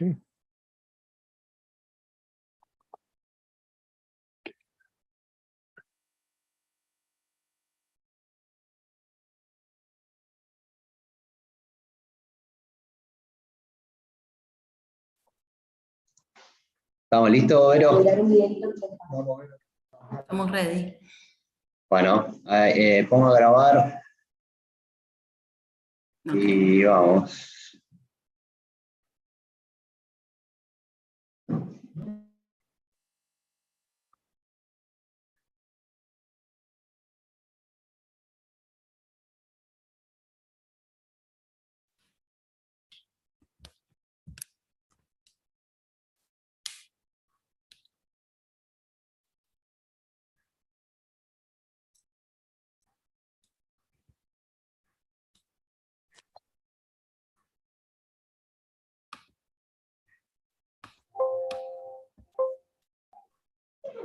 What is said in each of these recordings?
Okay. ¿Estamos listos, Vero? Estamos ready. Bueno, pongo a grabar y vamos.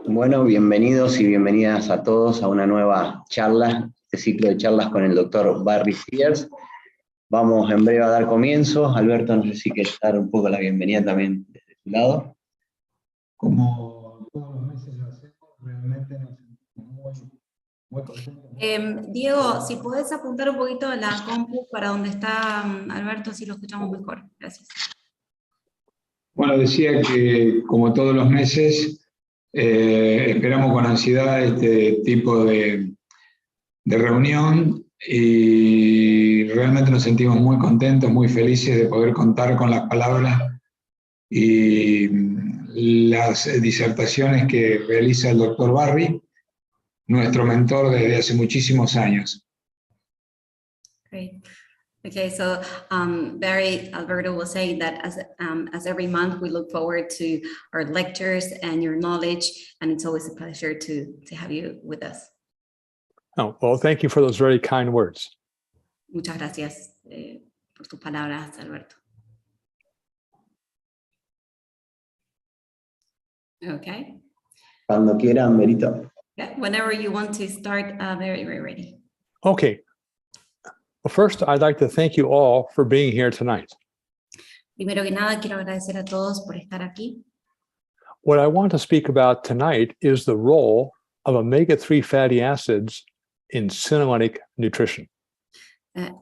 Bueno, bienvenidos y bienvenidas a todos a una nueva charla, este ciclo de charlas con el doctor Barry Sears. Vamos en breve a dar comienzo. Alberto, no sé si quieres dar un poco la bienvenida también desde tu lado. Como todos los meses lo hacemos, realmente nos sentimos muy contentos. Diego, si podés apuntar un poquito a la compu para donde está Alberto, así lo escuchamos mejor. Gracias. Bueno, decía que como todos los meses, esperamos con ansiedad este tipo de reunión y realmente nos sentimos muy contentos, muy felices de poder contar con las palabras y las disertaciones que realiza el doctor Barry, nuestro mentor desde hace muchísimos años. Great. Okay, so Barry Alberto was saying that as every month we look forward to our lectures and your knowledge, and it's always a pleasure to have you with us. Oh, well, thank you for those very kind words. Muchas gracias por tus palabras, Alberto. Okay. Cuando quieran, Berito. Yeah, whenever you want to start, very ready. Okay. Well, first, I'd like to thank you all for being here tonight. Primero que nada, quiero agradecer a todos por estar aquí. What I want to speak about tonight is the role of omega-3 fatty acids in senolytic nutrition.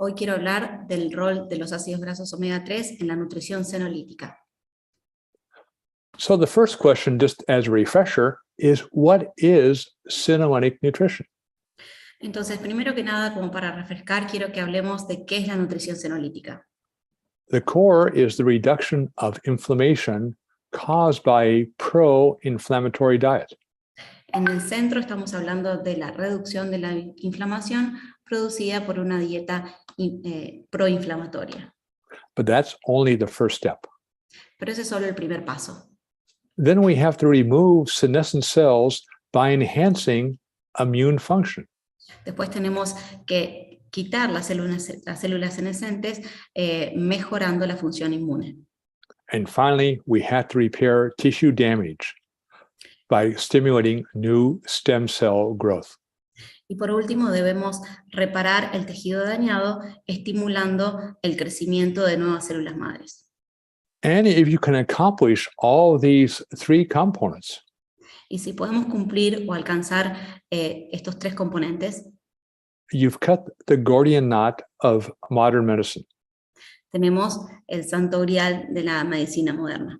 Hoy quiero hablar del rol de los ácidos grasos omega 3 en la nutrición senolítica. So the first question, just as a refresher, is what is senolytic nutrition? Entonces, primero que nada, como para refrescar, quiero que hablemos de qué es la nutrición senolítica. The core is the reduction of inflammation caused by a pro-inflammatory diet. En el centro estamos hablando de la reducción de la inflamación producida por una dieta proinflamatoria. But that's only the first step. Pero ese es solo el primer paso. Then we have to remove senescent cells by enhancing immune function. Después tenemos que quitar las células senescentes mejorando la función inmune. And finally, we have to repair tissue damage by stimulating new stem cell growth. Y por último, debemos reparar el tejido dañado, estimulando el crecimiento de nuevas células madres. And if you can accomplish all these three components, Y si podemos cumplir o alcanzar estos tres componentes, you've cut the Gordian knot of modern medicine. tenemos el santo grial de la medicina moderna.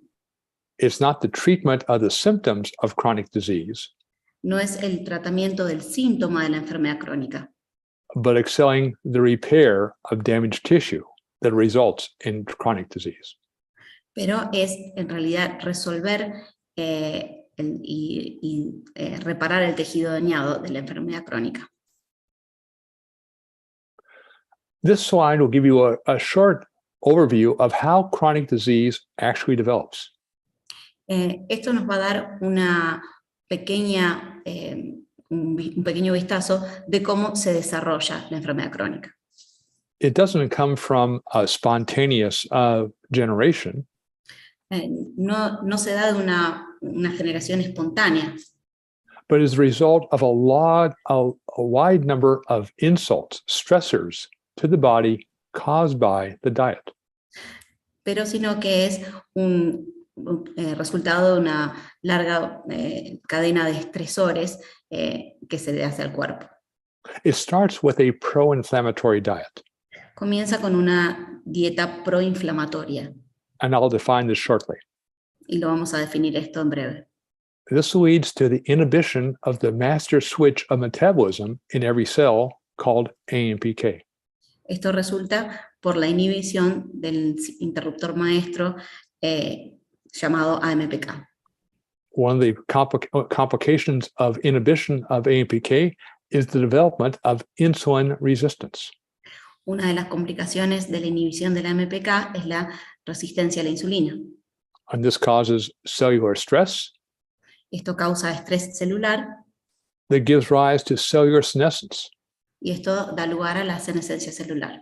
It's not the treatment of the symptoms of chronic disease, No es el tratamiento del síntoma de la enfermedad crónica, but excelling the repair of damaged tissue that results in chronic disease. pero es en realidad resolver reparar el tejido dañado de la enfermedad crónica. This slide will give you a short overview of how chronic disease actually develops. Esto nos va a dar una pequeña, un pequeño vistazo de cómo se desarrolla la enfermedad crónica. It doesn't come from a spontaneous generation. No se da de una generación espontánea, but is the result of a wide number of insults, stressors to the body caused by the diet. pero sino que es un resultado de una larga cadena de estresores que se le hace al cuerpo. It starts with a pro-inflammatory diet, Comienza con una dieta proinflamatoria, and I'll define this shortly. y lo vamos a definir esto en breve. This leads to the inhibition of the master switch of metabolism in every cell called AMPK. Esto resulta por la inhibición del interruptor maestro llamado AMPK. One of the complications of inhibition of AMPK is the development of insulin resistance. Una de las complicaciones de la inhibición del AMPK es la resistencia a la insulina. And this causes cellular stress Esto causa estrés celular that gives rise to cellular senescence. y esto da lugar a la senescencia celular.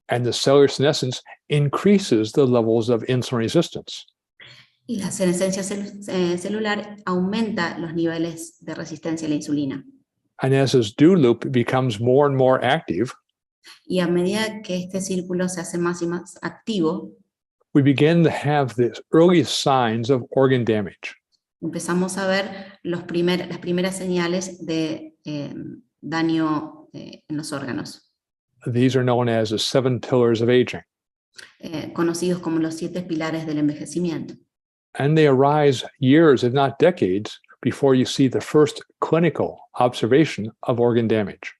And the cellular senescence increases the levels of insulin resistance. Y la senescencia celular aumenta los niveles de resistencia a la insulina. And as this do loop becomes more and more active, Y a medida que este círculo se hace más y más activo, we begin to have the earliest signs of organ damage. empezamos a ver las primeras señales de daño en los órganos, These are known as the 7 pillars of aging. conocidos como los 7 pilares del envejecimiento. And they arise years, if not decades, before you see the first clinical observation of organ damage.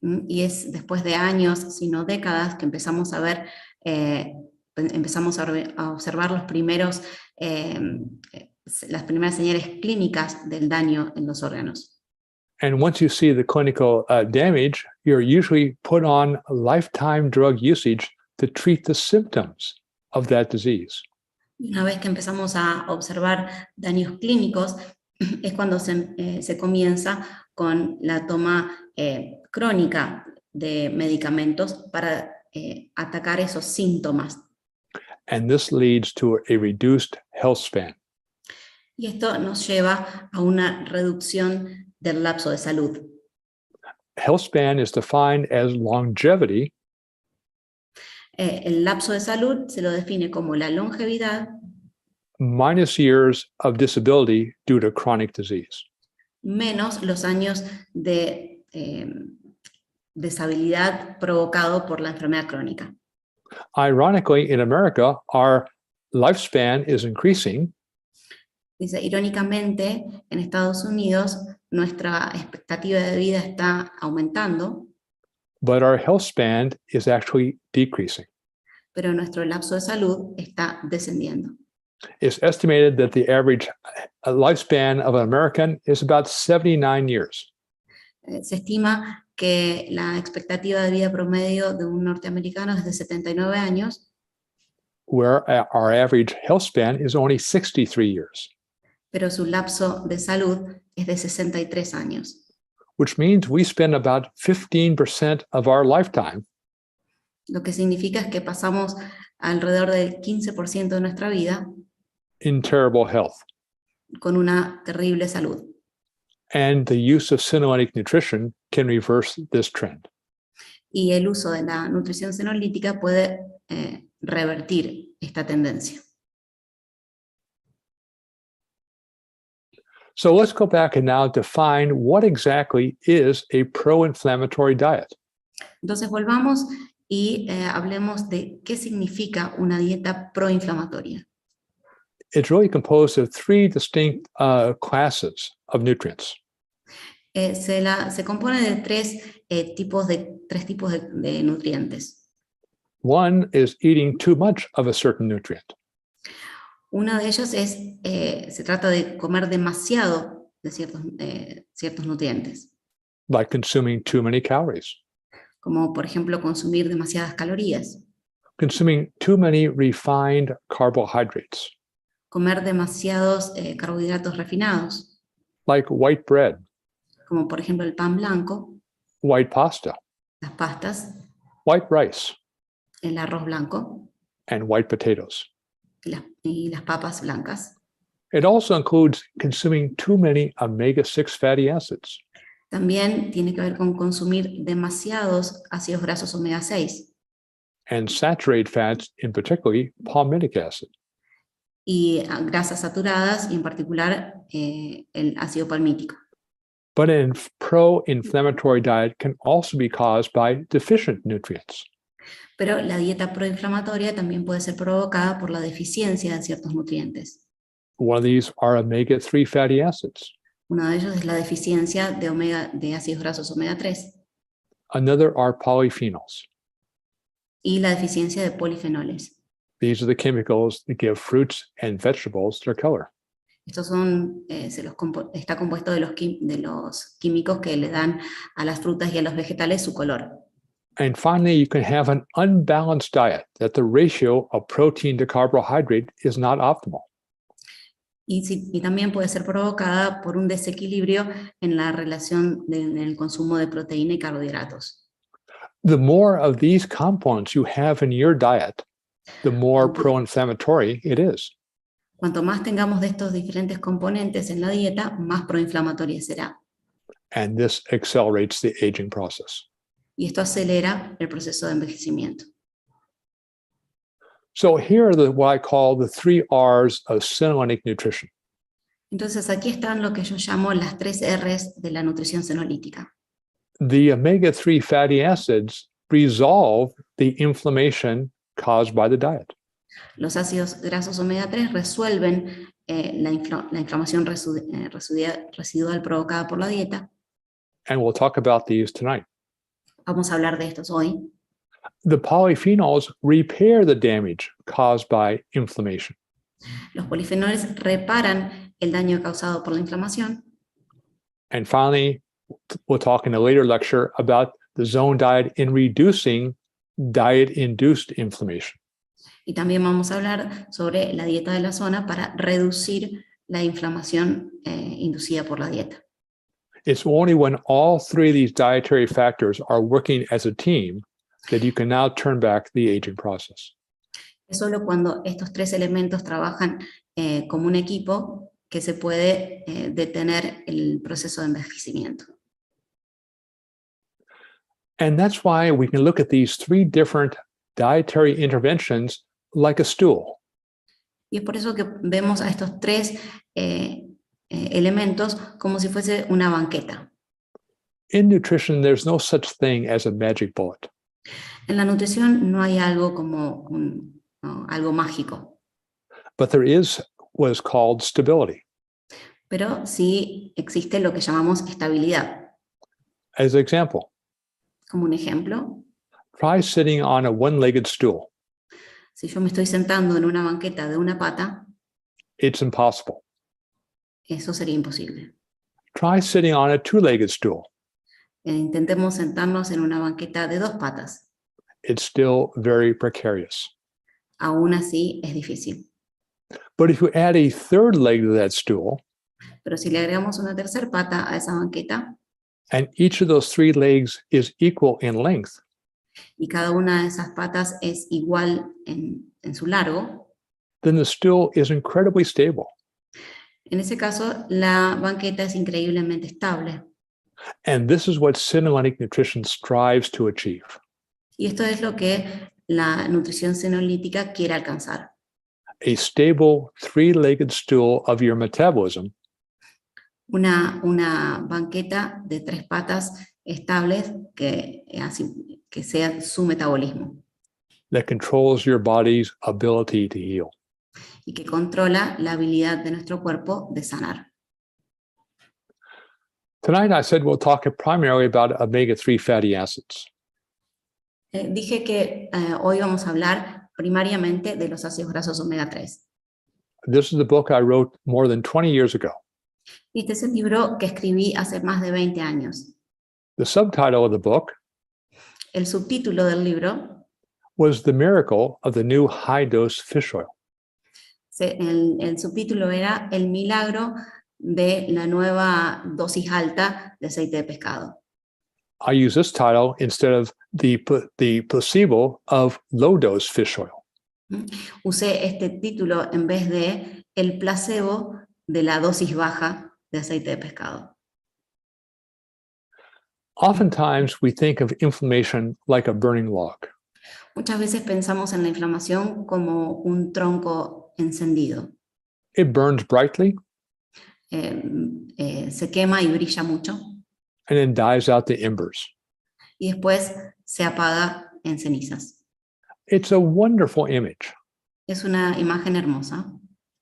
Y es después de años, sino décadas, que empezamos a ver, empezamos a observar las primeras señales clínicas del daño en los órganos. And once you see the clinical damage, you're usually put on lifetime drug usage to treat the symptoms of that disease. Una vez que empezamos a observar daños clínicos, es cuando se comienza con la toma crónica de medicamentos para atacar esos síntomas. And this leads to a reduced health span. Y esto nos lleva a una reducción del lapso de salud. Health span is defined as longevity El lapso de salud se lo define como la longevidad minus years of disability due to chronic disease. menos los años de deshabilidad provocado por la enfermedad crónica. Ironically, in America, our lifespan is increasing, Dice, irónicamente, en Estados Unidos nuestra expectativa de vida está aumentando, but our health span is actually decreasing. pero nuestro lapso de salud está descendiendo. It's estimated that the average lifespan of an American is about 79 years. Se estima que la expectativa de vida promedio de un norteamericano es de 79 años, where our average health span is only 63 years, pero su lapso de salud es de 63 años, which means we spend about 15% of our lifetime lo que significa es que pasamos alrededor del 15% de nuestra vida in terrible health. con una terrible salud. And the use of senolytic nutrition can reverse this trend. Y el uso de la nutrición senolítica puede revertir esta tendencia. So let's go back and now define what exactly is a pro-inflammatory diet. Entonces volvamos y hablemos de qué significa una dieta proinflamatoria. It's really composed of 3 distinct classes of nutrients. Se compone de tres tipos de nutrientes. One is eating too much of a certain nutrient. Uno de ellos se trata de comer demasiado de ciertos nutrientes, Like consuming too many calories, como por ejemplo consumir demasiadas calorías, consuming too many refined carbohydrates, comer demasiados carbohidratos refinados, like white bread, como por ejemplo el pan blanco, white pasta, las pastas, white rice, el arroz blanco and white potatoes. y las papas blancas. It also includes consuming too many omega-6 fatty acids, También tiene que ver con consumir demasiados ácidos grasos omega 6, and saturated fats, in particularly palmitic acid. y grasas saturadas, y en particular el ácido palmítico. But an pro-inflammatory diet can also be caused by deficient nutrients. Pero la dieta proinflamatoria también puede ser provocada por la deficiencia de ciertos nutrientes. One of these are omega-3 fatty acids. Uno de ellos es la deficiencia de ácidos grasos omega 3 Another are polyphenols. y la deficiencia de polifenoles. These are the chemicals that give fruits and vegetables their color. Estos son, está compuesto de los químicos que le dan a las frutas y a los vegetales su color. And finally, you can have an unbalanced diet that the ratio of protein to carbohydrate is not optimal. Y también puede ser provocada por un desequilibrio en la relación en el consumo de proteína y carbohidratos. The more of these components you have in your diet, the more pro-inflammatory it is. Cuanto más tengamos de estos diferentes componentes en la dieta, más proinflamatoria será. And this accelerates the aging process. Y esto acelera el proceso de envejecimiento. So here are what I call the 3 R's of senolític nutrition. Entonces aquí están lo que yo llamo las 3 R's de la nutrición senolítica. The omega-3 fatty acids resolve the inflammation caused by the diet. Los ácidos grasos omega 3 resuelven la inflamación residual provocada por la dieta. And we'll talk about these tonight. Vamos a hablar de estos hoy. The polyphenols repair the damage caused by inflammation. Los polifenoles reparan el daño causado por la inflamación. And finally, we'll talk in a later lecture about the zone diet in reducing diet-induced inflammation. Y también vamos a hablar sobre la dieta de la zona para reducir la inflamación inducida por la dieta. It's only when all 3 of these dietary factors are working as a team that you can now turn back the aging process. Es solo cuando estos 3 elementos trabajan como un equipo que se puede detener el proceso de envejecimiento. And that's why we can look at these 3 different dietary interventions like a stool. Y es por eso que vemos a estos 3 elementos como si fuese una banqueta. In nutrition, there's no such thing as a magic bullet. En la nutrición no hay algo como algo mágico, But there is what is called stability. pero sí existe lo que llamamos estabilidad. As an example, Como un ejemplo, try sitting on a one-legged stool. si yo me estoy sentando en una banqueta de una pata, It's impossible. eso sería imposible. Try sitting on a two-legged stool. Intentemos sentarnos en una banqueta de 2 patas. It's still very precarious. Aún así es difícil. But if you add a third leg to that stool, Pero si le agregamos una tercera pata a esa banqueta, and each of those 3 legs is equal in length, y cada una de esas patas es igual en su largo, then the stool is incredibly stable. en ese caso la banqueta es increíblemente estable. And this is what senolític nutrition strives to achieve. Y esto es lo que la nutrición senolítica quiere alcanzar. A stable 3-legged stool of your metabolism Una banqueta de 3 patas estables que sea su metabolismo that controls your body's ability to heal. y que controla la habilidad de nuestro cuerpo de sanar. Tonight, I said we'll talk primarily about omega-3 fatty acids. Dije que hoy vamos a hablar primariamente de los ácidos grasos omega 3. This is the book I wrote more than 20 years ago. Y este es el libro que escribí hace más de 20 años. The subtitle of the book El subtítulo del libro, was The Miracle of the New High-Dose Fish Oil. el subtítulo era El milagro de la nueva dosis alta de aceite de pescado. I use this title instead of the placebo of low-dose fish oil. Usé este título en vez de el placebo de la dosis baja de aceite de pescado. Oftentimes, we think of inflammation like a burning log. Muchas veces pensamos en la inflamación como un tronco encendido. It burns brightly Se quema y brilla mucho and then dies out to embers. y después se apaga en cenizas. It's a wonderful image. Es una imagen hermosa,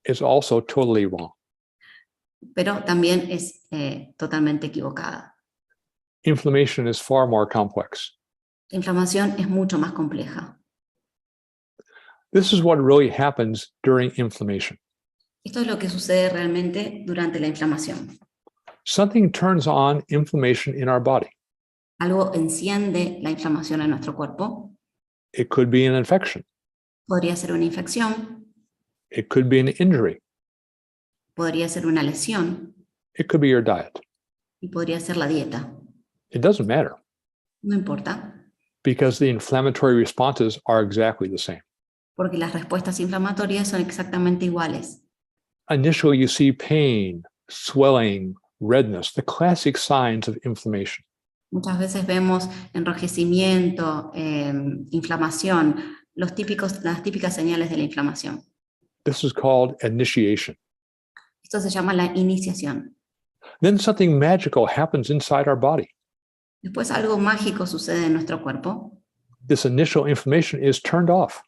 It's also totally wrong. pero también es totalmente equivocada. Inflammation is far more complex. La inflamación es mucho más compleja. This is what really happens during inflammation. Esto es lo que sucede realmente durante la inflamación. Something turns on inflammation in our body. Algo enciende la inflamación en nuestro cuerpo. It could be an infection. Podría ser una infección, It could be an injury. podría ser una lesión It could be your diet. y podría ser la dieta. It doesn't matter No importa, because the inflammatory responses are exactly the same. porque las respuestas inflamatorias son exactamente iguales. Initially, you see pain, swelling, redness, the classic signs of inflammation. Muchas veces vemos enrojecimiento, inflamación, las típicas señales de la inflamación. This is called initiation. Esto se llama la iniciación. Then something magical happens inside our body. Después algo mágico sucede en nuestro cuerpo. This initial inflammation is turned off.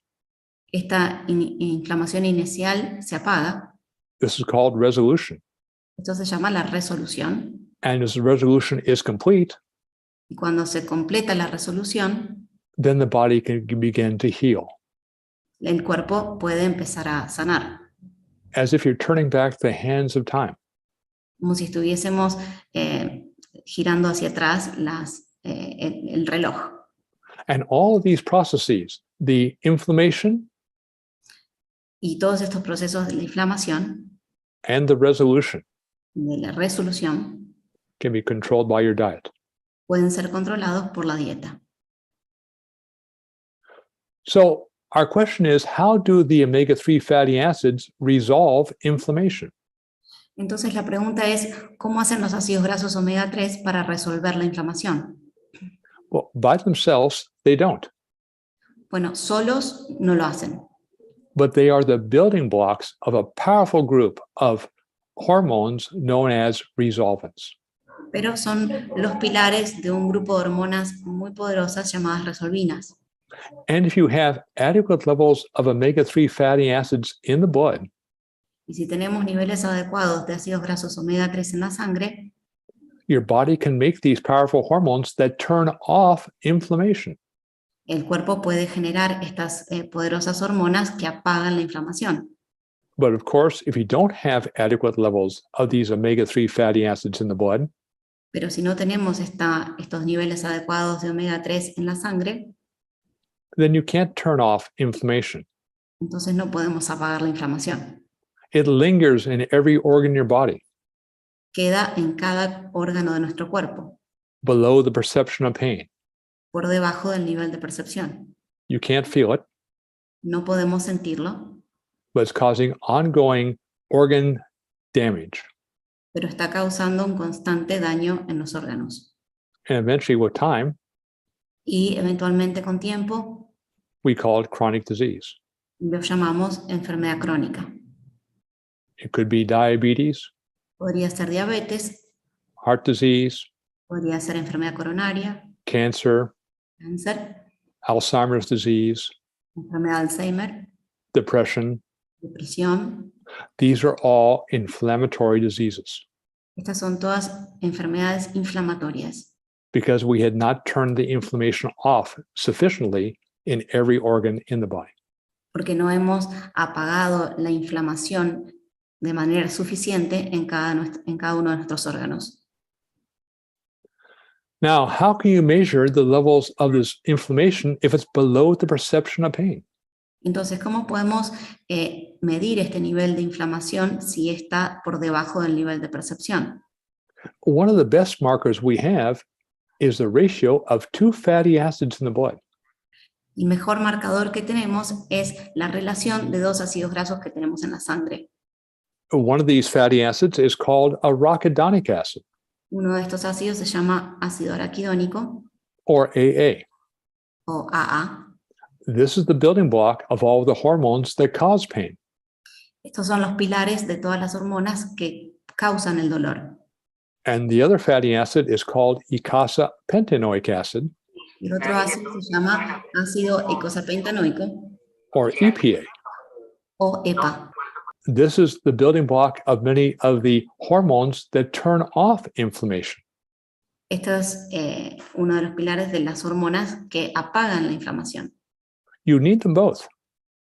Esta inflamación inicial se apaga. This is called resolution. Esto se llama la resolución. And as the resolution is complete, Y cuando se completa la resolución, then the body can begin to heal, el cuerpo puede empezar a sanar. as if you're turning back the hands of time. Como si estuviésemos girando hacia atrás el reloj. And all of these processes, the inflammation Y todos estos procesos de la inflamación, and the resolution, de la resolución, can be controlled by your diet. pueden ser controlados por la dieta. So our question is, how do the omega-3 fatty acids resolve inflammation? Entonces la pregunta es, ¿cómo hacen los ácidos grasos omega 3 para resolver la inflamación? Well, by themselves, they don't, Bueno, solos no lo hacen, but they are the building blocks of a powerful group of hormones known as resolvents. pero son los pilares de un grupo de hormonas muy poderosas llamadas resolvinas. And if you have adequate levels of omega-3 fatty acids in the blood, Y si tenemos niveles adecuados de ácidos grasos omega 3 en la sangre, your body can make these powerful hormones that turn off inflammation. el cuerpo puede generar estas poderosas hormonas que apagan la inflamación. But of course, if you don't have adequate levels of these omega-3 fatty acids in the blood, Pero si no tenemos estos niveles adecuados de omega 3 en la sangre, then you can't turn off inflammation. entonces no podemos apagar la inflamación. It lingers in every organ in your body, Queda en cada órgano de nuestro cuerpo, below the perception of pain. por debajo del nivel de percepción. You can't feel it, No podemos sentirlo, but it's causing ongoing organ damage. pero está causando un constante daño en los órganos. And eventually, with time, Y eventualmente con tiempo we call it chronic disease. lo llamamos enfermedad crónica. It could be diabetes, Podría ser diabetes, heart disease, podría ser enfermedad coronaria, cancer, cáncer, Alzheimer's disease, enfermedad de Alzheimer, depression. depresión. These are all inflammatory diseases Estas son todas enfermedades inflamatorias, because we had not turned the inflammation off sufficiently in every organ in the body. porque no hemos apagado la inflamación de manera suficiente en cada uno de nuestros órganos. Now, how can you measure the levels of this inflammation if it's below the perception of pain? Entonces, ¿cómo podemos medir este nivel de inflamación si está por debajo del nivel de percepción? One of the best markers we have is the ratio of 2 fatty acids in the blood. El mejor marcador que tenemos es la relación de 2 ácidos grasos que tenemos en la sangre. One of these fatty acids is called arachidonic acid, Uno de estos ácidos se llama ácido araquidónico or AA. o AA. This is the building block of all the hormones that cause pain. Estos son los pilares de todas las hormonas que causan el dolor. And the other fatty acid is called eicosapentaenoic acid, El otro ácido se llama ácido eicosapentaenoico or EPA. o EPA. This is the building block of many of the hormones that turn off inflammation. Esto es uno de los pilares de las hormonas que apagan la inflamación. You need them both,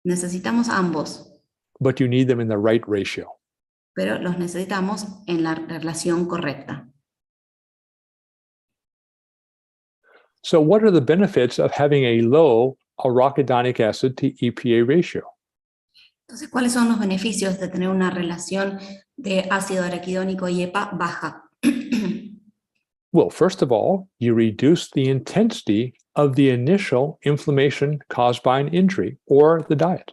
Necesitamos ambos, but you need them in the right ratio. pero los necesitamos en la relación correcta. So what are the benefits of having a low arachidonic acid to EPA ratio? Entonces, ¿cuáles son los beneficios de tener una relación de ácido araquidónico y EPA baja? Well, first of all, you reduce the intensity of the initial inflammation caused by an injury or the diet.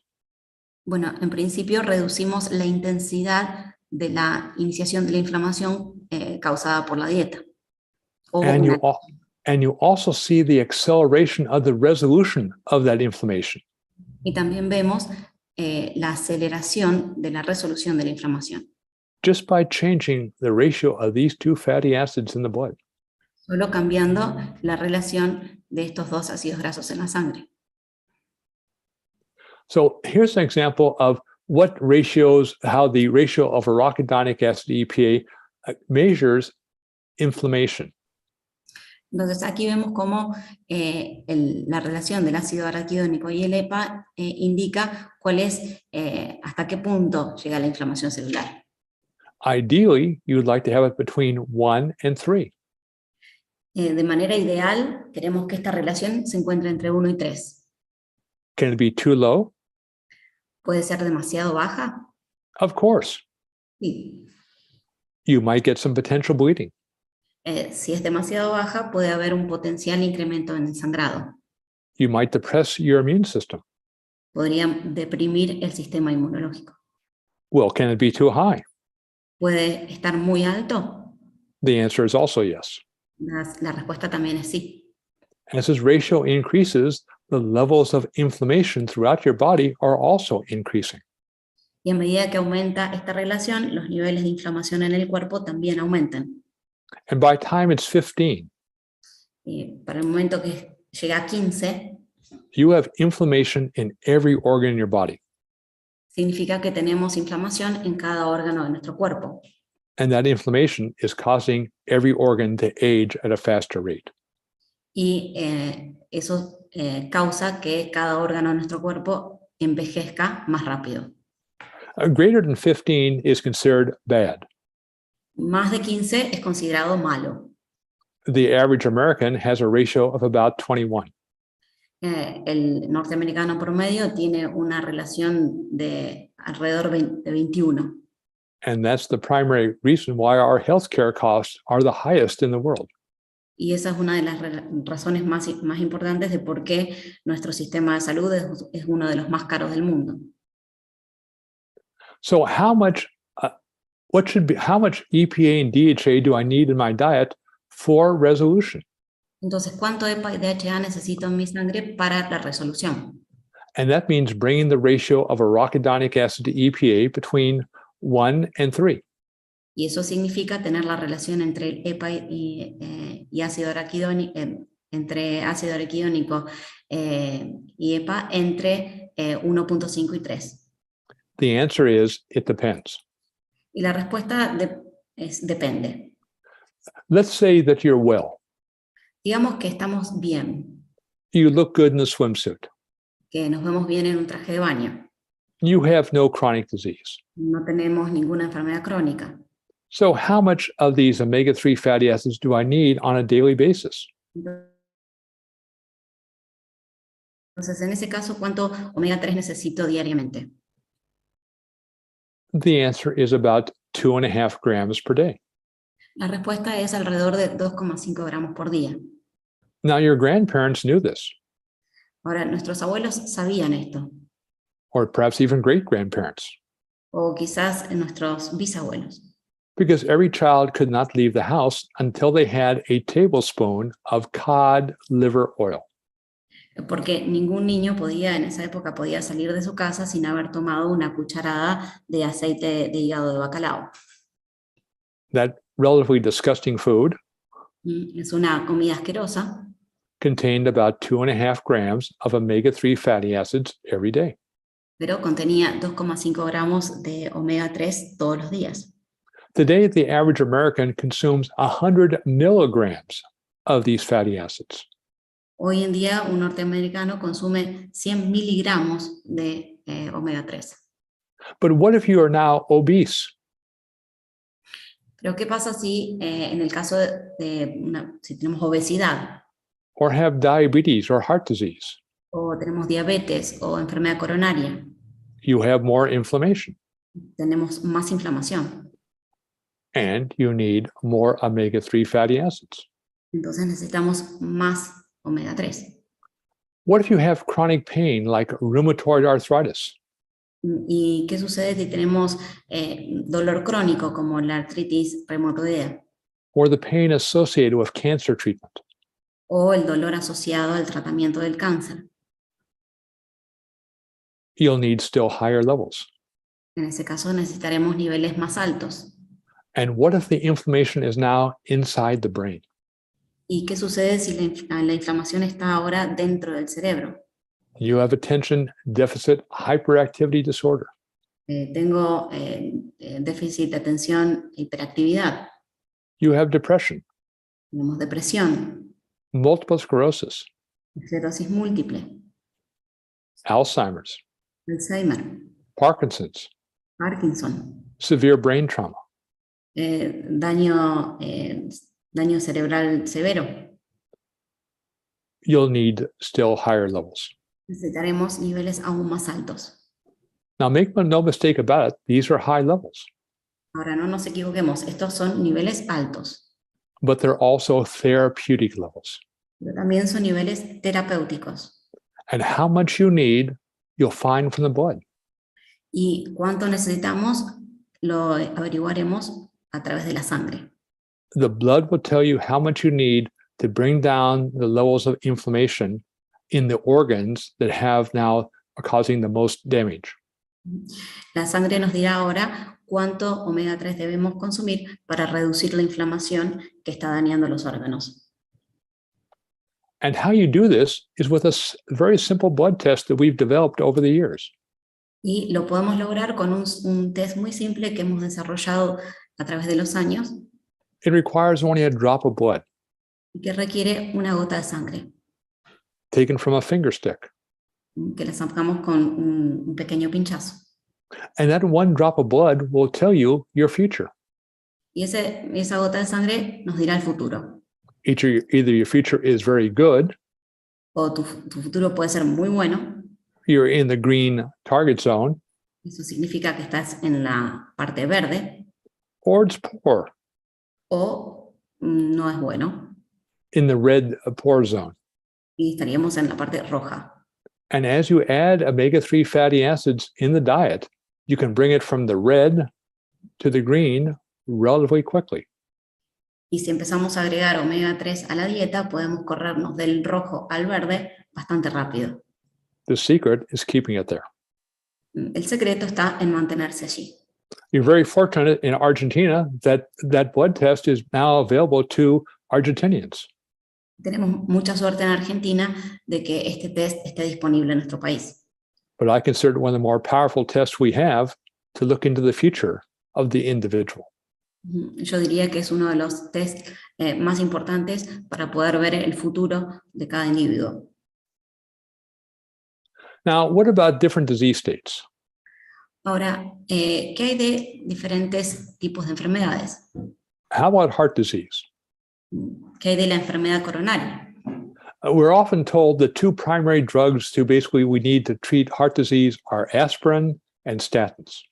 Bueno, en principio reducimos la intensidad de la iniciación de la inflamación causada por la dieta. O And una- you also see the acceleration of the resolution of that inflammation. y también vemos la aceleración de la resolución de la inflamación, Just by changing the ratio of these two fatty acids in the blood. solo cambiando la relación de estos dos ácidos grasos en la sangre. So here's an example of how the ratio of arachidonic acid to EPA measures inflammation. Entonces aquí vemos cómo la relación del ácido araquidónico y el EPA indica cuál es, hasta qué punto llega la inflamación celular. Ideally, you would like to have it between 1 and 3. De manera ideal, queremos que esta relación se encuentre entre 1 y 3. Can it be too low? ¿Puede ser demasiado baja? Of course. Sí. You might get some potential bleeding. Si es demasiado baja, puede haber un potencial incremento en el sangrado. You might depress your immune system. Podría deprimir el sistema inmunológico. Well, can it be too high? ¿Puede estar muy alto? The answer is also yes. La respuesta también es sí. As this ratio increases, the levels of inflammation throughout your body are also increasing. Y a medida que aumenta esta relación, los niveles de inflamación en el cuerpo también aumentan. And by time it's 15, Para el momento que llega a 15, you have inflammation in every organ in your body. significa que tenemos inflamación en cada órgano de nuestro cuerpo. And that inflammation is causing every organ to age at a faster rate. Y eso causa que cada órgano de nuestro cuerpo envejezca más rápido. Greater than 15 is considered bad. Más de 15 es considerado malo. The average American has a ratio of about 21. El norteamericano promedio tiene una relación de alrededor de 21. And that's the primary reason why our healthcare costs are the highest in the world. Y esa es una de las razones más importantes de por qué nuestro sistema de salud es uno de los más caros del mundo. So how much EPA and DHA do I need in my diet for resolution? Entonces, ¿cuánto EPA y DHA necesito en mi sangre para la resolución? And that means bringing the ratio of arachidonic acid to EPA between 1 and 3. Y eso significa tener la relación entre el EPA y ácido araquidónico, entre ácido araquidónico y EPA entre 1.5 y 3. The answer is, it depends. Y la respuesta es depende. Let's say that you're well. Digamos que estamos bien, You look good in a swimsuit. que nos vemos bien en un traje de baño. You have no chronic disease. No tenemos ninguna enfermedad crónica. So how much of these omega-3 fatty acids do I need on a daily basis? Entonces, en ese caso, ¿cuánto omega 3 necesito diariamente? The answer is about 2.5 grams per day. La respuesta es alrededor de 2,5 gramos por día. Now, your grandparents knew this, Ahora, nuestros abuelos sabían esto, or perhaps even great-grandparents, o quizás nuestros bisabuelos, because every child could not leave the house until they had a tablespoon of cod liver oil. porque ningún niño en esa época podía salir de su casa sin haber tomado una cucharada de aceite de hígado de bacalao. That relatively disgusting food Es una comida asquerosa, contained about 2.5 grams of omega-3 fatty acids every day. pero contenía 2,5 gramos de omega 3 todos los días. Today, the average American consumes 100 milligrams of these fatty acids. Hoy en día un norteamericano consume 100 miligramos de omega 3. But what if you are now obese? Pero ¿qué pasa si en el caso si tenemos obesidad Or have diabetes or heart disease? o tenemos diabetes o enfermedad coronaria? You have more inflammation Tenemos más inflamación. and you need more omega-3 fatty acids. Entonces necesitamos más omega 3. What if you have chronic pain like rheumatoid arthritis? ¿Y qué sucede si tenemos dolor crónico como la artritis reumatoidea Or the pain associated with cancer treatment? o el dolor asociado al tratamiento del cáncer? You'll need still higher levels. En ese caso necesitaremos niveles más altos. And what if the inflammation is now inside the brain? ¿Y qué sucede si la inflamación está ahora dentro del cerebro? You have attention deficit hyperactivity disorder. Tengo déficit de atención, hiperactividad, You have depression, tenemos depresión, multiple sclerosis, esclerosis múltiple, Alzheimer's, Alzheimer, Parkinson's, Parkinson, severe brain trauma. daño cerebral severo. You'll need still higher levels. Necesitaremos niveles aún más altos. Now, make no mistake about it, these are high levels, Ahora, no nos equivoquemos, estos son niveles altos, but they're also therapeutic levels. pero también son niveles terapéuticos. And how much you need, you'll find from the blood. Y cuánto necesitamos, lo averiguaremos a través de la sangre. The blood will tell you how much you need to bring down the levels of inflammation in the organs that have now are causing the most damage. La sangre nos dirá ahora cuánto omega 3 debemos consumir para reducir la inflamación que está dañando los órganos. And how you do this is with a very simple blood test that we've developed over the years. Y lo podemos lograr con un test muy simple que hemos desarrollado a través de los años It requires only a drop of blood y que requiere una gota de sangre, taken from a finger stick. que la sacamos con un pequeño pinchazo. And that one drop of blood will tell you your future. Y esa gota de sangre nos dirá el futuro. Either your future is very good, O tu futuro puede ser muy bueno, you're in the green target zone, eso significa que estás en la parte verde, or it's poor, o no es bueno, in the red poor zone. y estaríamos en la parte roja. And as you add omega-3 fatty acids in the diet, you can bring it from the red to the green relatively quickly. Y si empezamos a agregar omega 3 a la dieta, podemos corrernos del rojo al verde bastante rápido. The secret is keeping it there. El secreto está en mantenerse allí. You're very fortunate in Argentina that that blood test is now available to Argentinians. Tenemos mucha suerte en Argentina de que este test esté disponible en nuestro país. But I consider it one of the more powerful tests we have to look into the future of the individual. Yo diría que es uno de los test más importantes para poder ver el futuro de cada individuo. Now, what about different disease states? Ahora, ¿qué hay de diferentes tipos de enfermedades? How about heart disease? ¿Qué hay de la enfermedad coronaria? We're often told the two primary drugs we need to treat heart disease are aspirin and statins.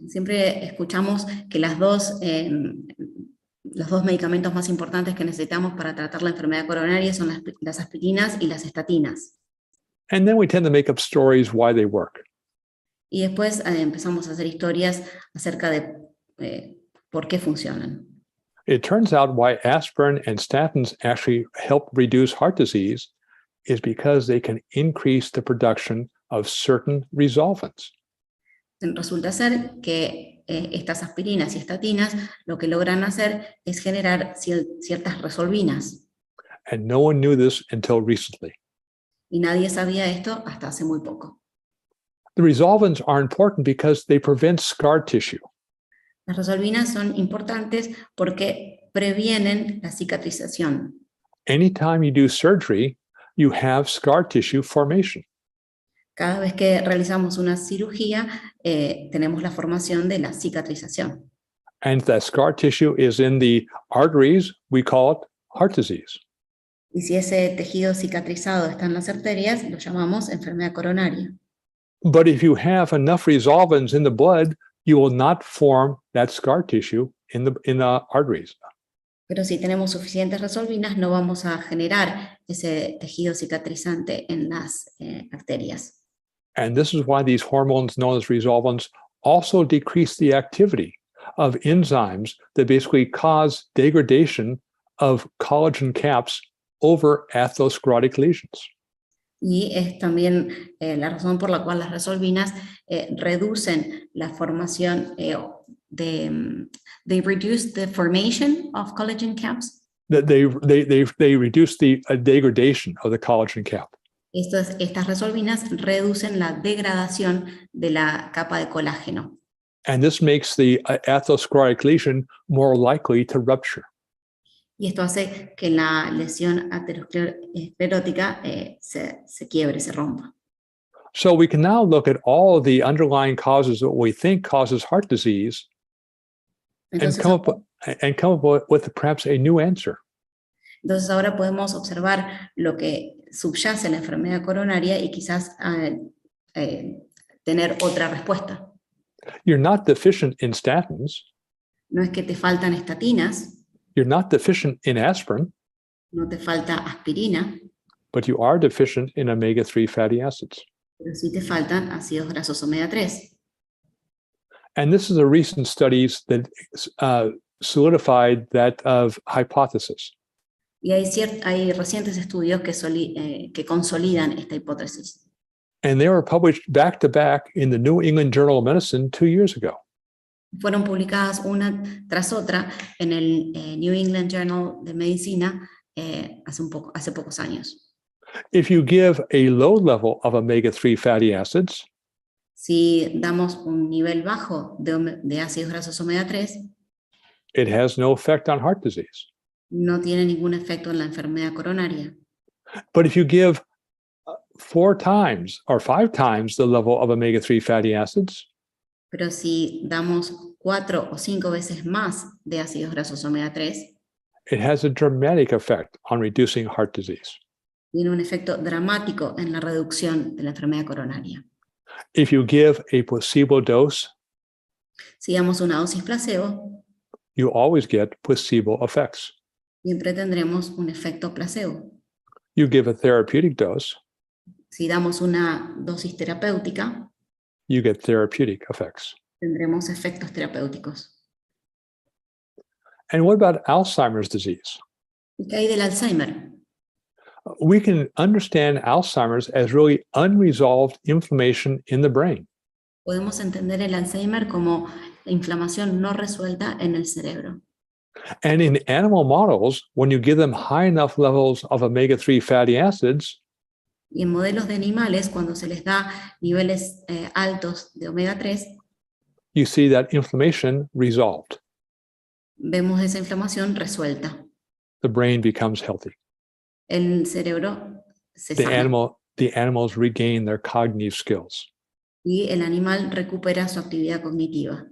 Siempre escuchamos que los dos medicamentos más importantes que necesitamos para tratar la enfermedad coronaria son las aspirinas y las estatinas. And then we tend to make up stories why they work. Y después empezamos a hacer historias acerca de por qué funcionan. It turns out why aspirin and statins actually help reduce heart disease is because they can increase the production of certain resolvents. Resulta ser que estas aspirinas y estatinas lo que logran hacer es generar ciertas resolvinas. And no one knew this until recently. Y nadie sabía esto hasta hace muy poco. The resolvents are important because they prevent scar tissue. Las resolvinas son importantes porque previenen la cicatrización. Anytime you do surgery, you have scar tissue formation. Cada vez que realizamos una cirugía, tenemos la formación de la cicatrización. And if that scar tissue is in the arteries, we call it heart disease. Y si ese tejido cicatrizado está en las arterias, lo llamamos enfermedad coronaria. But if you have enough resolvents in the blood, you will not form that scar tissue in the arteries. Pero si tenemos suficientes resolvinas, no vamos a generar ese tejido cicatrizante en las arterias. And this is why these hormones known as resolvents also decrease the activity of enzymes that basically cause degradation of collagen caps over atherosclerotic lesions. Y es también la razón por la cual las resolvinas reducen la formación they reduce the formation of collagen caps. They reduce the degradation of the collagen cap. Estas resolvinas reducen la degradación de la capa de colágeno. And this makes the atherosclerotic lesion more likely to rupture. Y esto hace que la lesión aterosclerótica se quiebre, se rompa. So we can now look at all of the underlying causes that we think causes heart disease and come up with perhaps a new answer. Entonces ahora podemos observar lo que subyace en la enfermedad coronaria y quizás tener otra respuesta. You're not deficient in statins. No es que te faltan estatinas, You're not deficient in aspirin, no te falta aspirina, but you are deficient in omega-3 fatty acids. pero sí te faltan ácidos grasos omega 3. And this is a recent studies that solidified that hypothesis. Y hay recientes estudios que consolidan esta hipótesis. And they were published back to back in the New England Journal of Medicine 2 years ago. Fueron publicadas una tras otra en el New England Journal de Medicina hace pocos años. If you give a low level of omega-3 fatty acids, Si damos un nivel bajo de ácidos grasos omega 3, it has no effect on heart disease. no tiene ningún efecto en la enfermedad coronaria. But if you give 4 times or 5 times the level of omega-3 fatty acids, Pero si damos 4 o 5 veces más de ácidos grasos omega 3, it has a dramatic effect on reducing heart disease. tiene un efecto dramático en la reducción de la enfermedad coronaria. If you give a placebo dose, Si damos una dosis placebo, you always get placebo effects. siempre tendremos un efecto placebo. You give a therapeutic dose, Si damos una dosis terapéutica, you get therapeutic effects. tendremos efectos terapéuticos. And what about Alzheimer's disease? ¿Y qué hay del Alzheimer? We can understand Alzheimer's as really unresolved inflammation in the brain. Podemos entender el Alzheimer como inflamación no resuelta en el cerebro. And in animal models, when you give them high enough levels of omega-3 fatty acids, Y en modelos de animales, cuando se les da niveles altos de omega 3, you see that inflammation resolved. vemos esa inflamación resuelta. The brain becomes healthy. El cerebro se The sana animals regain their cognitive skills. y el animal recupera su actividad cognitiva.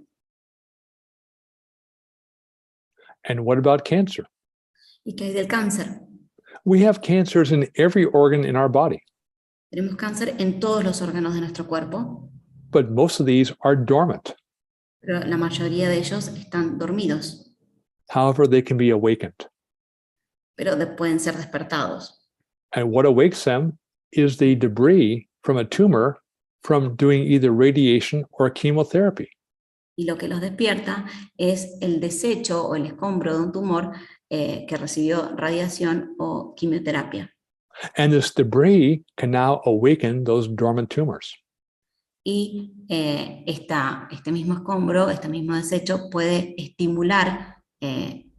And what about cancer? ¿Y qué hay del cáncer? We have cancers in every organ in our body, Tenemos cáncer en todos los órganos de nuestro cuerpo, but most of these are dormant. pero la mayoría de ellos están dormidos, However, they can be awakened. pero pueden ser despertados. And what awakes them is the debris from a tumor from doing either radiation or chemotherapy. Y lo que los despierta es el desecho o el escombro de un tumor que recibió radiación o quimioterapia. And this debris can now awaken those dormant tumors. Y este mismo escombro, este mismo desecho puede estimular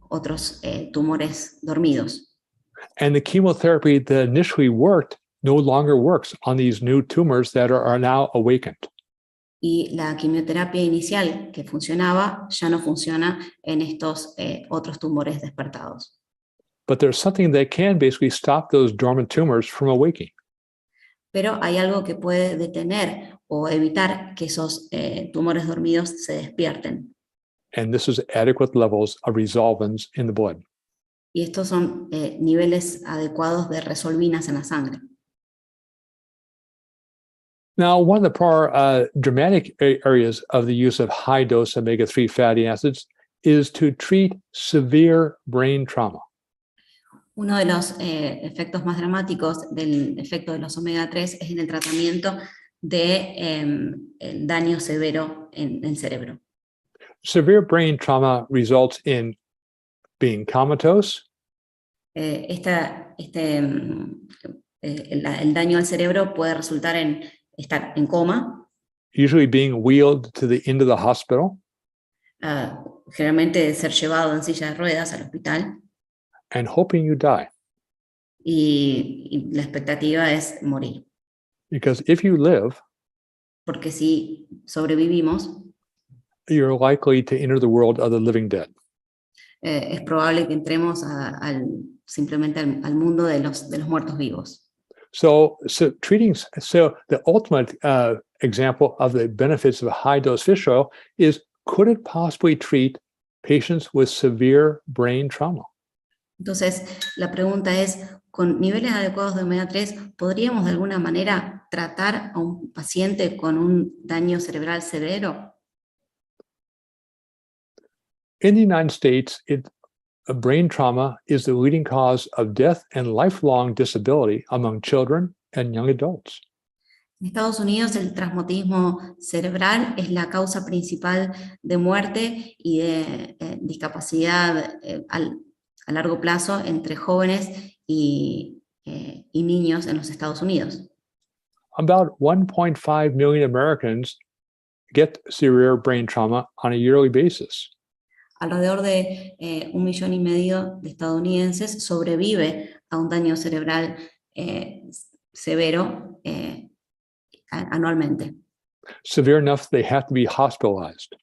otros tumores dormidos. And the chemotherapy that initially worked no longer works on these new tumors that are now awakened. Y la quimioterapia inicial que funcionaba ya no funciona en estos otros tumores despertados. But there's something that can basically stop those dormant tumors from awaking. Pero hay algo que puede detener o evitar que esos tumores dormidos se despierten. And this is adequate levels of resolvins in the blood. Y estos son niveles adecuados de resolvinas en la sangre. Now, one of the more dramatic areas of the use of high-dose omega-3 fatty acids is to treat severe brain trauma. Uno de los efectos más dramáticos del efecto de los omega 3 es en el tratamiento de el daño severo en el cerebro. Severe brain trauma results in being comatose, El daño al cerebro puede resultar en estar en coma, usually being wheeled to the end of the hospital, generalmente ser llevado en silla de ruedas al hospital, and hoping you die. y la expectativa es morir. Because if you live, Porque si sobrevivimos, you're likely to enter the world of the living dead. es probable que entremos simplemente al mundo de los muertos vivos. So the ultimate example of the benefits of a high-dose fish oil is, could it possibly treat patients with severe brain trauma? Entonces, la pregunta es, ¿con niveles adecuados de omega 3 podríamos de alguna manera tratar a un paciente con un daño cerebral severo? In the United States, brain trauma is the leading cause of death and lifelong disability among children and young adults. En Estados Unidos, el traumatismo cerebral es la causa principal de muerte y de discapacidad a largo plazo entre jóvenes y niños en los Estados Unidos. About 1.5 million Americans get severe brain trauma on a yearly basis. Alrededor de 1,5 millones de estadounidenses sobrevive a un daño cerebral severo anualmente. Severe enough they have to be hospitalized.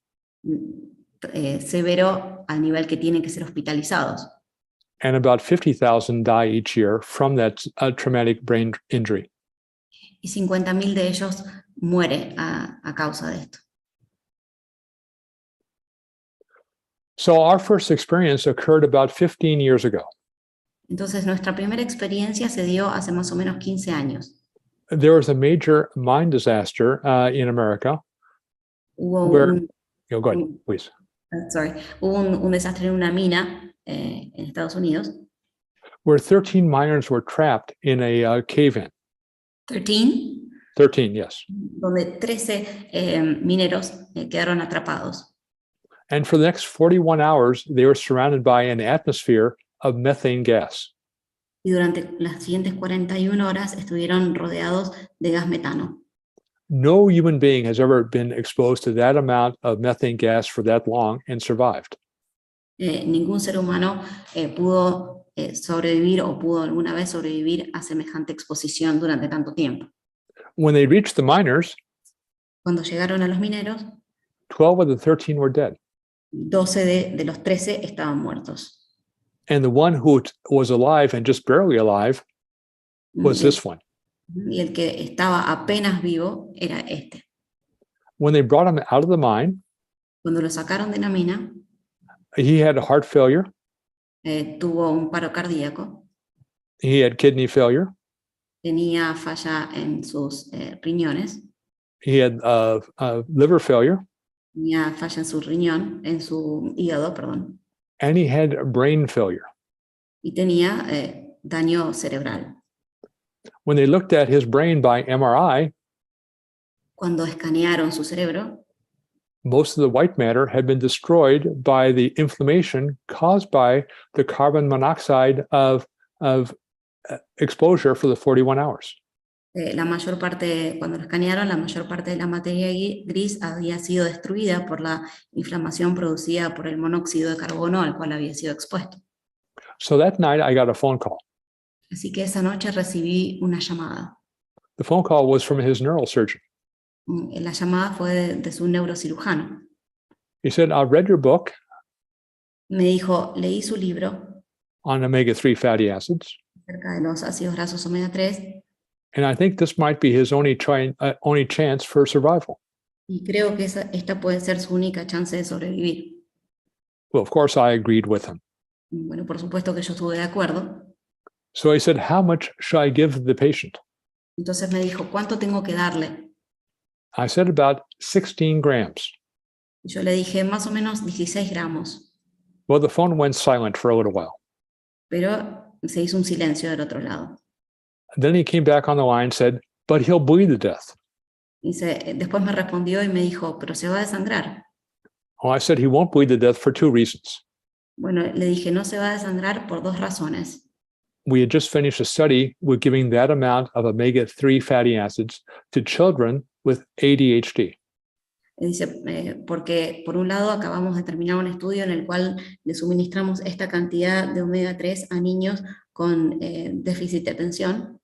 Severo al nivel que tienen que ser hospitalizados. And about 50,000 die each year from that traumatic brain injury. Y 50,000 de ellos mueren a causa de esto. So our first experience occurred about 15 years ago. Entonces nuestra primera experiencia se dio hace más o menos 15 años. There was a major mine disaster in America. Hubo Go ahead, please. Hubo un desastre en una mina en Estados Unidos. Where 13 miners were trapped in a cave-in. 13, yes. donde 13 mineros quedaron atrapados. And for the next 41 hours, they were surrounded by an atmosphere of methane gas. Y durante las siguientes 41 horas estuvieron rodeados de gas metano. No human being has ever been exposed to that amount of methane gas for that long and survived. Ningún ser humano pudo sobrevivir o pudo alguna vez sobrevivir a semejante exposición durante tanto tiempo. When they reached the miners, Cuando llegaron a los mineros, 12 of the 13 were dead. 12 de los 13 estaban muertos. And the one who was alive and just barely alive was this one. Y el que estaba apenas vivo era este. When they brought him out of the mine, Cuando lo sacaron de la mina, he had a heart failure. tuvo un paro cardíaco, He had kidney failure. tenía falla en sus riñones, He had liver failure. tenía falla en su riñón, en su hígado, perdón, And he had brain failure. y tenía daño cerebral. When they looked at his brain by MRI, Cuando escanearon su cerebro, most of the white matter had been destroyed by the inflammation caused by the carbon monoxide of exposure for the 41 hours. La mayor parte, cuando lo escanearon, la mayor parte de la materia gris había sido destruida por la inflamación producida por el monóxido de carbono al cual había sido expuesto. So that night I got a phone call. Así que esa noche recibí una llamada. The phone call was from his neurosurgeon. La llamada fue de su neurocirujano. He said, I read your book Me dijo, leí su libro on omega-3 fatty acids, acerca de los ácidos grasos omega 3 and I think this might be his only chance for survival. y creo que esta puede ser su única chance de sobrevivir. Well, of course, I agreed with him. Bueno, por supuesto que yo estuve de acuerdo. So he said, how much should I give the patient? Entonces me dijo, ¿cuánto tengo que darle? I said about 16 grams. Yo le dije, más o menos 16 gramos. Well, the phone went silent for a little while. Pero se hizo un silencio del otro lado. Then he came back on the line and said, but he'll bleed to death. Después me respondió y me dijo, pero se va a desangrar. Well, I said he won't bleed to death for two reasons. Bueno, le dije, no se va a desangrar por dos razones. We had just finished a study with giving that amount of omega-3 fatty acids to children with ADHD. Dice, porque por un lado acabamos de terminar un estudio en el cual le suministramos esta cantidad de omega 3 a niños con déficit de atención.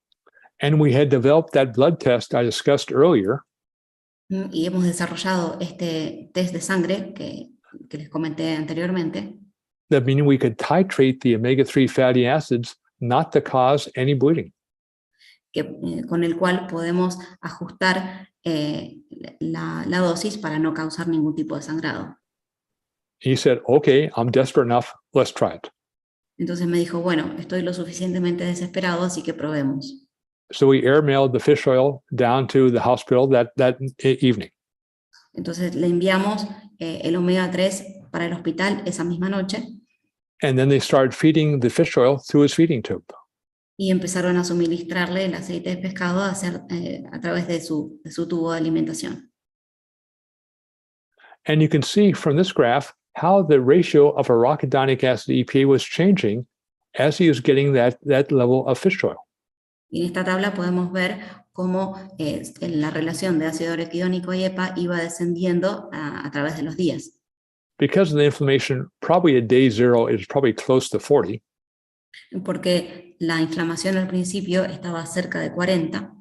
And we had developed that blood test I discussed earlier. Y hemos desarrollado este test de sangre que les comenté anteriormente. That meaning we could titrate the omega-3 fatty acids not to cause any bleeding. Con el cual podemos ajustar la dosis para no causar ningún tipo de sangrado. He said, okay, I'm desperate enough, let's try it. Entonces me dijo, bueno, estoy lo suficientemente desesperado, así que probemos. So we airmailed the fish oil down to the hospital that evening. Entonces le enviamos el omega 3 para el hospital esa misma noche. And then they started feeding the fish oil through his feeding tube. Y empezaron a suministrarle el aceite de pescado a través de su tubo de alimentación. And you can see from this graph how the ratio of arachidonic acid EPA was changing as he was getting that level of fish oil. Y en esta tabla podemos ver cómo la relación de ácido araquidónico y EPA iba descendiendo a través de los días. Because of the inflammation, probably at day 0 is probably close to 40. Porque la inflamación al principio estaba cerca de 40,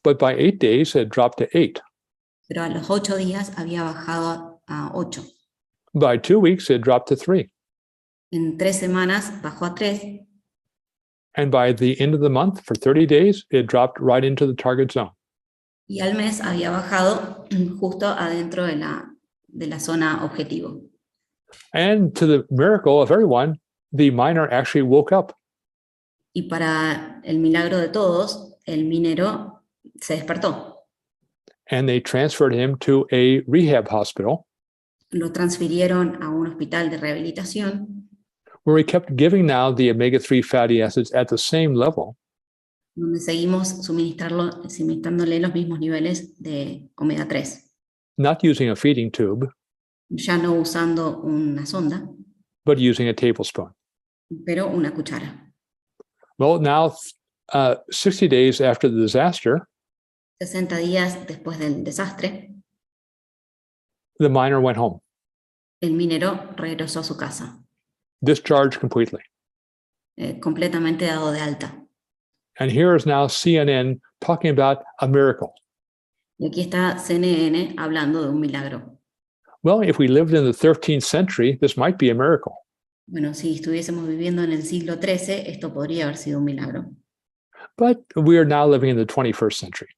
But by 8 days, it dropped to 8. pero a los 8 días había bajado a 8. By 2 weeks, it dropped to 3. En 3 semanas bajó a 3. And by the end of the month, for 30 days, it dropped right into the target zone. Y al mes había bajado justo adentro de la zona objetivo. And to the miracle of everyone, the miner actually woke up. Y para el milagro de todos, el minero se despertó. And they transferred him to a rehab hospital Lo transfirieron a un hospital de rehabilitación, where we kept giving now the omega-3 fatty acids at the same level. donde seguimos suministrándole los mismos niveles de omega 3. Not using a feeding tube, Ya no usando una sonda, but using a tablespoon. pero una cuchara. Well, now, 60 days after the disaster, 60 días después del desastre, the miner went home, el minero regresó a su casa, discharged completely. completamente dado de alta. And here is now CNN talking about a miracle. Y aquí está CNN hablando de un milagro. Well, if we lived in the 13th century, this might be a miracle. Bueno, si estuviésemos viviendo en el siglo XIII, esto podría haber sido un milagro. But we are now living in the 21st century.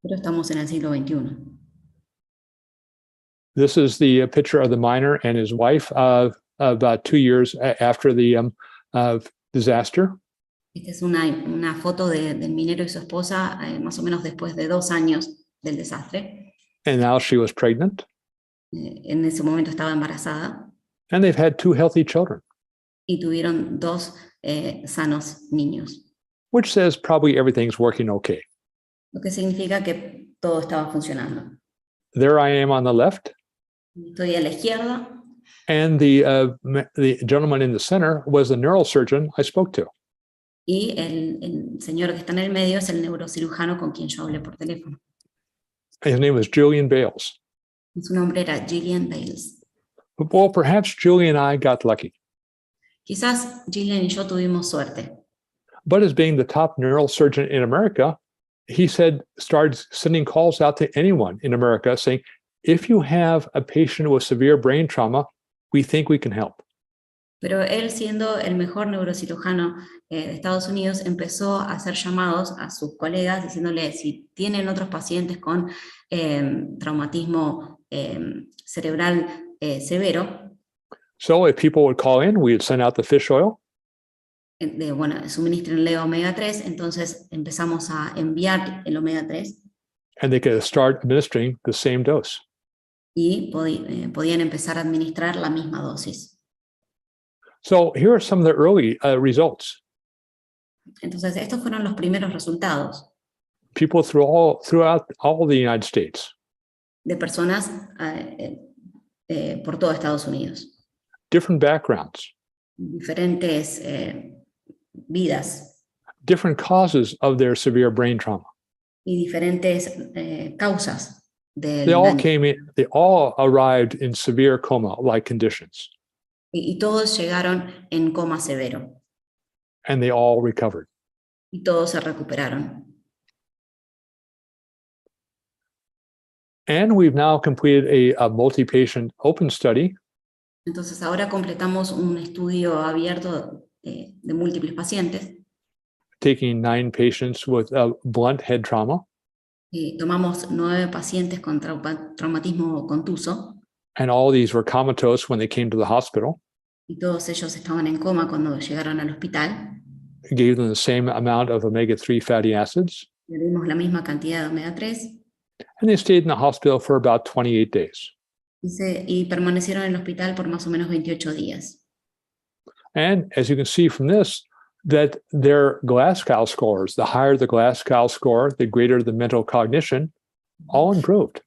Pero estamos en el siglo XXI. This is the picture of the miner and his wife about 2 years after the disaster. Esta es una foto del minero y su esposa, más o menos después de 2 años del desastre. And now she was pregnant. En ese momento estaba embarazada. And they've had 2 healthy children. Y tuvieron 2 sanos niños. Which says probably everything's working okay. Lo que significa que todo estaba funcionando. There I am on the left. Estoy a la izquierda. And the gentleman in the center was the neurosurgeon I spoke to. Y el señor que está en el medio es el neurocirujano con quien yo hablé por teléfono. His name was Julian Bales. Su nombre era Gillian Bales. Well, perhaps Julian and I got lucky. Quizás Gillian y yo tuvimos suerte, But as being the top neurosurgeon in America, he started sending calls out to anyone in America saying, if you have a patient with severe brain trauma, we think we can help. pero él, siendo el mejor neurocirujano de Estados Unidos, empezó a hacer llamados a sus colegas diciéndole si tienen otros pacientes con traumatismo cerebral severo. So if people would call in, we would send out the fish oil. Suministrenle omega 3, entonces empezamos a enviar el omega 3. And they could start administering the same dose. Y podían empezar a administrar la misma dosis. So here are some of the early results. Entonces, estos fueron los primeros resultados. People throughout all the United States. De personas por todo Estados Unidos. Different backgrounds. Diferentes vidas. Different causes of their severe brain trauma. Y diferentes causas. They all arrived in severe coma-like conditions. Y todos llegaron en coma severo. And they all recovered. Y todos se recuperaron. And we've now completed a multi-patient open study. Entonces ahora completamos un estudio abierto de múltiples pacientes. Taking 9 patients with blunt head trauma. Tomamos 9 pacientes con traumatismo contuso. And all these were comatose when they came to the hospital. Y todos ellos estaban en coma cuando llegaron al hospital. Gave them the same amount of omega-3 fatty acids. Le dimos la misma cantidad de omega 3. And they stayed in the hospital for about 28 days. Y permanecieron en el hospital por más o menos 28 días. And as you can see from this, that their Glasgow scores, the higher the Glasgow score, the greater the mental cognition, all improved.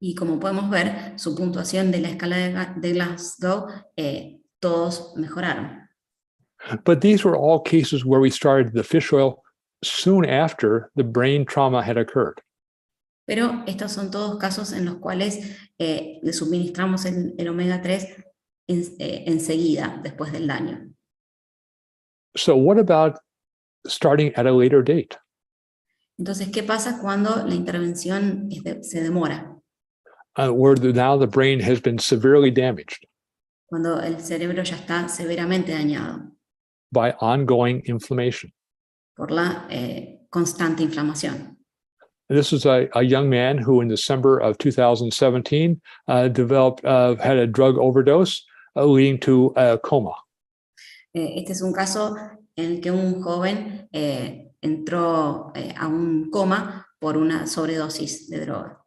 Y como podemos ver, su puntuación de la escala de Glasgow, todos mejoraron. But these were all cases where we started the fish oil soon after the brain trauma had occurred. Pero estos son todos casos en los cuales le suministramos el omega 3 enseguida, después del daño. So what about starting at a later date? Entonces, ¿qué pasa cuando la intervención se demora? Where now the brain has been severely damaged. Cuando el cerebro ya está severamente dañado. By ongoing inflammation. Por la constante inflamación. This is a young man who in December of 2017 had a drug overdose leading to a coma. Este es un caso en el que un joven entró a un coma por una sobredosis de droga.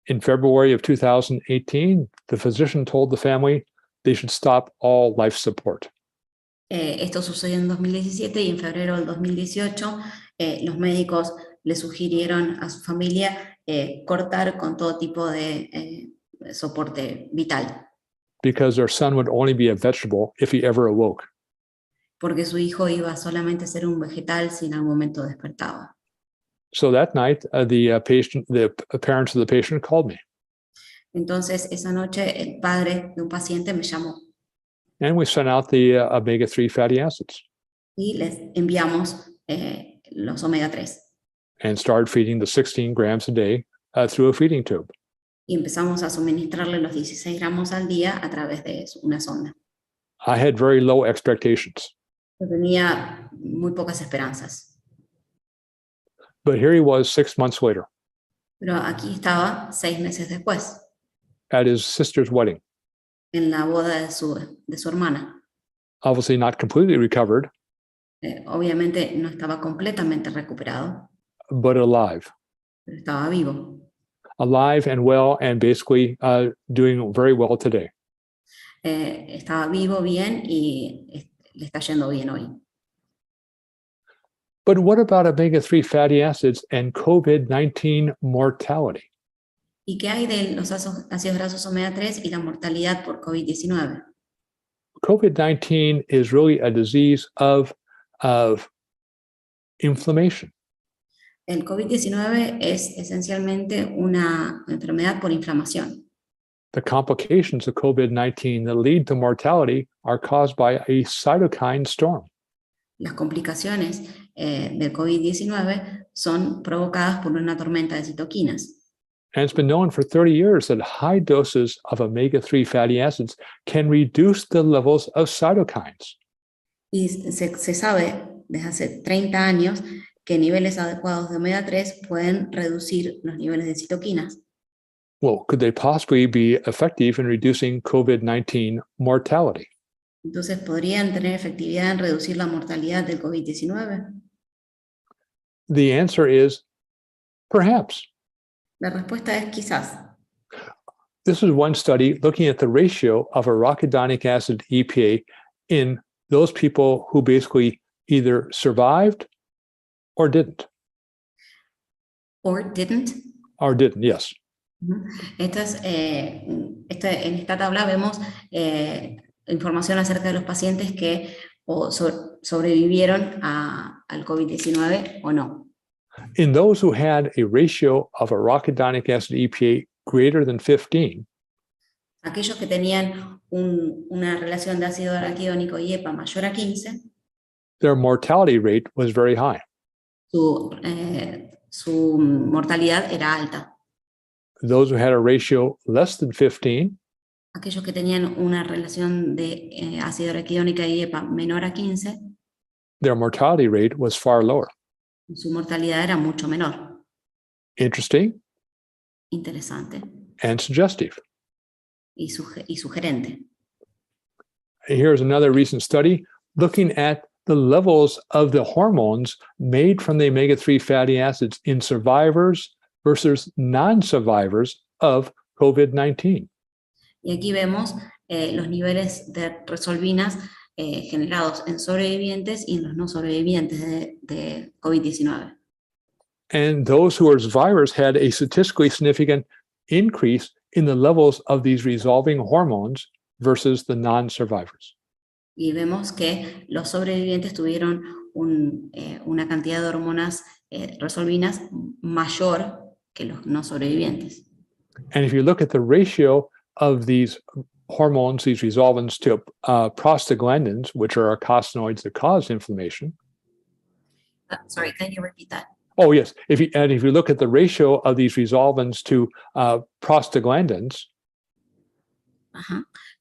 In February of 2018, the physician told the family they should stop all life support. Esto sucedió en 2017 y en febrero del 2018 los médicos le sugirieron a su familia cortar con todo tipo de soporte vital. Because their son would only be a vegetable if he ever awoke. Porque su hijo iba solamente a ser un vegetal si en algún momento despertaba. So that night, the parents of the patient called me. Entonces esa noche el padre de un paciente me llamó. And we sent out the omega-3 fatty acids. Y les enviamos los omega 3. And started feeding the 16 grams a day through a feeding tube. Y empezamos a suministrarle los 16 gramos al día a través de una sonda. I had very low expectations. Yo tenía muy pocas esperanzas. But here he was 6 months later. Pero aquí estaba 6 meses después. At his sister's wedding. En la boda de su hermana. Obviously not completely recovered. Obviamente no estaba completamente recuperado. But alive. Pero estaba vivo. Alive and well and basically doing very well today. Estaba vivo, bien y le está yendo bien hoy. But what about omega-3 fatty acids and COVID-19 mortality? ¿Y qué hay de los ácidos grasos omega 3 y la mortalidad por COVID-19? COVID-19 is really a disease of of inflammation. El COVID-19 es esencialmente una enfermedad por inflamación. The complications of COVID-19 that lead to mortality are caused by a cytokine storm. Las complicaciones del COVID-19 son provocadas por una tormenta de citoquinas. And it's been known for 30 years that high doses of omega-3 fatty acids can reduce the levels of cytokines. Y se sabe desde hace 30 años que niveles adecuados de omega 3 pueden reducir los niveles de citoquinas. Well, could they possibly be effective in reducing COVID-19 mortality? Entonces, ¿podrían tener efectividad en reducir la mortalidad del COVID-19? The answer is perhaps. La respuesta es quizás. This is one study looking at the ratio of arachidonic acid EPA in those people who basically either survived or didn't. Or didn't. Or didn't, yes. En esta tabla vemos información acerca de los pacientes que sobrevivieron al COVID-19 o no. In those who had a ratio of arachidonic acid EPA greater than 15, aquellos que tenían una relación de ácido araquidónico y EPA mayor a 15, their mortality rate was very high. Su mortalidad era alta. Those who had a ratio less than 15, aquellos que tenían una relación de ácido araquidónica y EPA menor a 15, their mortality rate was far lower. Su mortalidad era mucho menor. Interesting. Interesante. And suggestive. Y sugerente. Here's another recent study looking at the levels of the hormones made from the omega-3 fatty acids in survivors versus non-survivors of COVID-19. Y aquí vemos los niveles de resolvinas generados en sobrevivientes y en los no sobrevivientes de COVID-19. And those who are survivors had a statistically significant increase in the levels of these resolving hormones versus the non-survivors. Y vemos que los sobrevivientes tuvieron una cantidad de hormonas resolvinas mayor que los no sobrevivientes. And if you look at the ratio of these hormones, these resolvins, to prostaglandins, which are eicosanoids that cause inflammation. Sorry, can you repeat that? Oh, yes. If you look at the ratio of these resolvins to prostaglandins.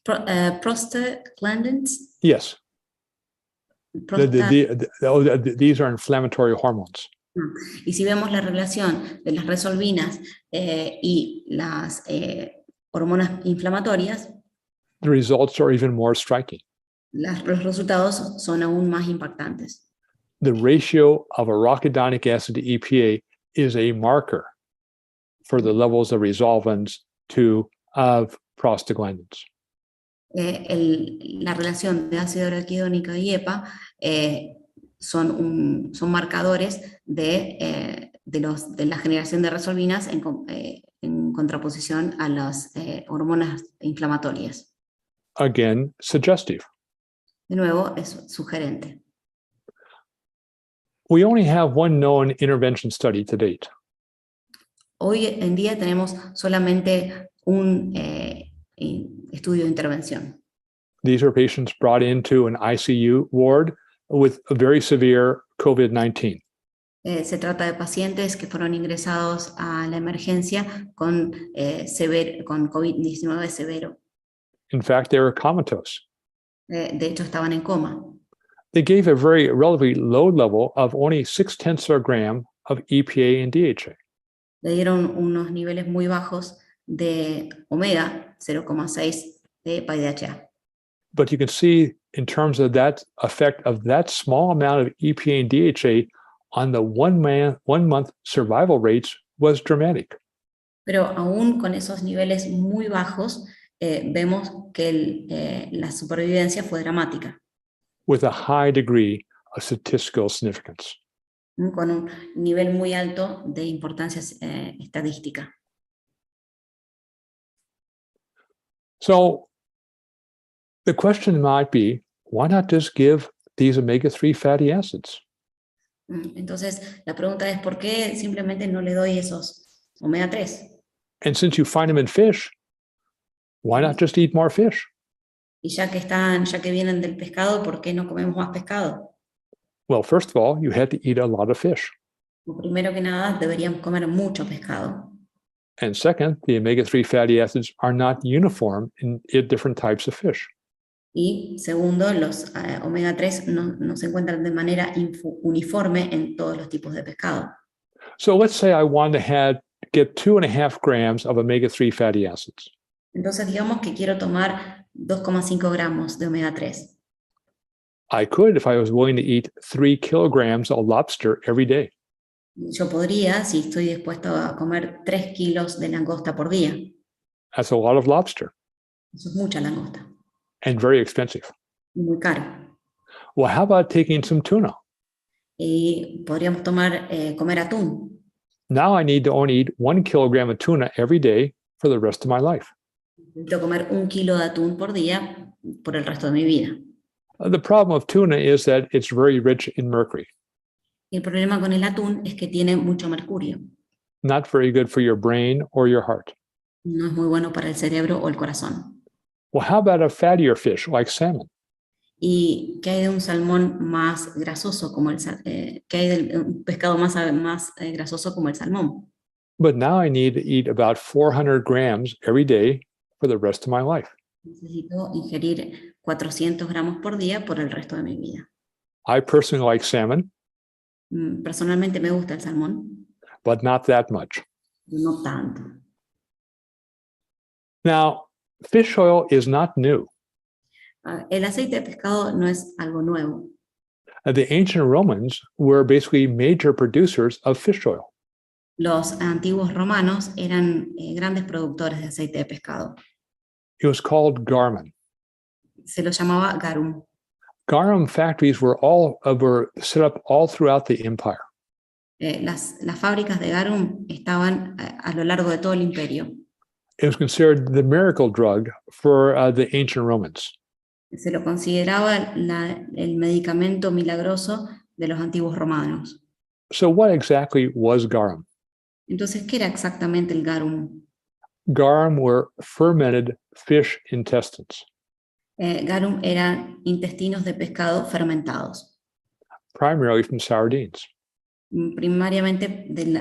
Prostaglandins? Yes. These are inflammatory hormones. Y si vemos la relación de las resolvinas y las hormonas inflamatorias, the results are even more striking. Los resultados son aún más impactantes. The ratio of arachidonic acid to EPA is a marker for the levels of resolvins of prostaglandins. La relación de ácido araquidónico y EPA son marcadores de la generación de resolvinas en contraposición a las hormonas inflamatorias. Again, suggestive. De nuevo, es sugerente. We only have one known intervention study to date. Hoy en día tenemos solamente un estudio de intervención. These are patients brought into an ICU ward with a very severe COVID-19. Se trata de pacientes que fueron ingresados a la emergencia con COVID-19 severo. In fact, they were comatose. De hecho, estaban en coma. They gave a relatively low level of only 0.6 of a gram of EPA and DHA. Le dieron unos niveles muy bajos de omega, 0,6 de EPA y DHA. But you can see in terms of that effect of that small amount of EPA and DHA on the 1 month survival rates was dramatic. Pero aún con esos niveles muy bajos, vemos que la supervivencia fue dramática. With a high degree of statistical significance. Con un nivel muy alto de importancia estadística. So the question might be, why not just give these omega-3 fatty acids? Entonces, la pregunta es, ¿por qué simplemente no le doy esos omega 3? And since you find them in fish, why not just eat more fish? Y ya que vienen del pescado, ¿por qué no comemos más pescado? Well, first of all, you had to eat a lot of fish. Lo primero que nada, deberíamos comer mucho pescado. And second, the omega-3 fatty acids are not uniform in different types of fish. Y segundo, los omega 3 no se encuentran de manera uniforme en todos los tipos de pescado. So let's say I want to get 2.5 grams of omega-3 fatty acids. Entonces, digamos que quiero tomar 2,5 gramos de omega 3. I could if I was willing to eat 3 kilograms of lobster every day. Yo podría, si estoy dispuesto a comer 3 kilos de langosta por día. That's a lot of lobster Eso es mucha langosta and very expensive. y muy caro. Well, how about taking some tuna? Y podríamos comer atún. Now I need to only eat 1 kilogram of tuna every day for the rest of my life. Necesito comer 1 kilo de atún por día por el resto de mi vida. The problem of tuna is that it's very rich in mercury. Y el problema con el atún es que tiene mucho mercurio. Not very good for your brain or your heart. No es muy bueno para el cerebro o el corazón. Well, how about a fattier fish like salmon? ¿Y qué hay de un salmón más grasoso como qué hay de un pescado más grasoso como el salmón? But now I need to eat about 400 grams every day for the rest of my life. Necesito ingerir 400 gramos por día por el resto de mi vida. I personally like salmon, Personalmente me gusta el salmón, but not that much. no tanto. Now, fish oil is not new. El aceite de pescado no es algo nuevo. The ancient Romans were basically major producers of fish oil. Los antiguos romanos eran grandes productores de aceite de pescado. It was called garum. Se lo llamaba garum. Garum factories were set up all throughout the empire. Las fábricas de garum estaban a lo largo de todo el imperio. It was considered the miracle drug for the ancient Romans. Se lo consideraba el medicamento milagroso de los antiguos romanos. So what exactly was garum? Entonces, ¿qué era exactamente el garum? Garum were fermented fish intestines, Garum eran intestinos de pescado fermentados, primarily from sardines. primariamente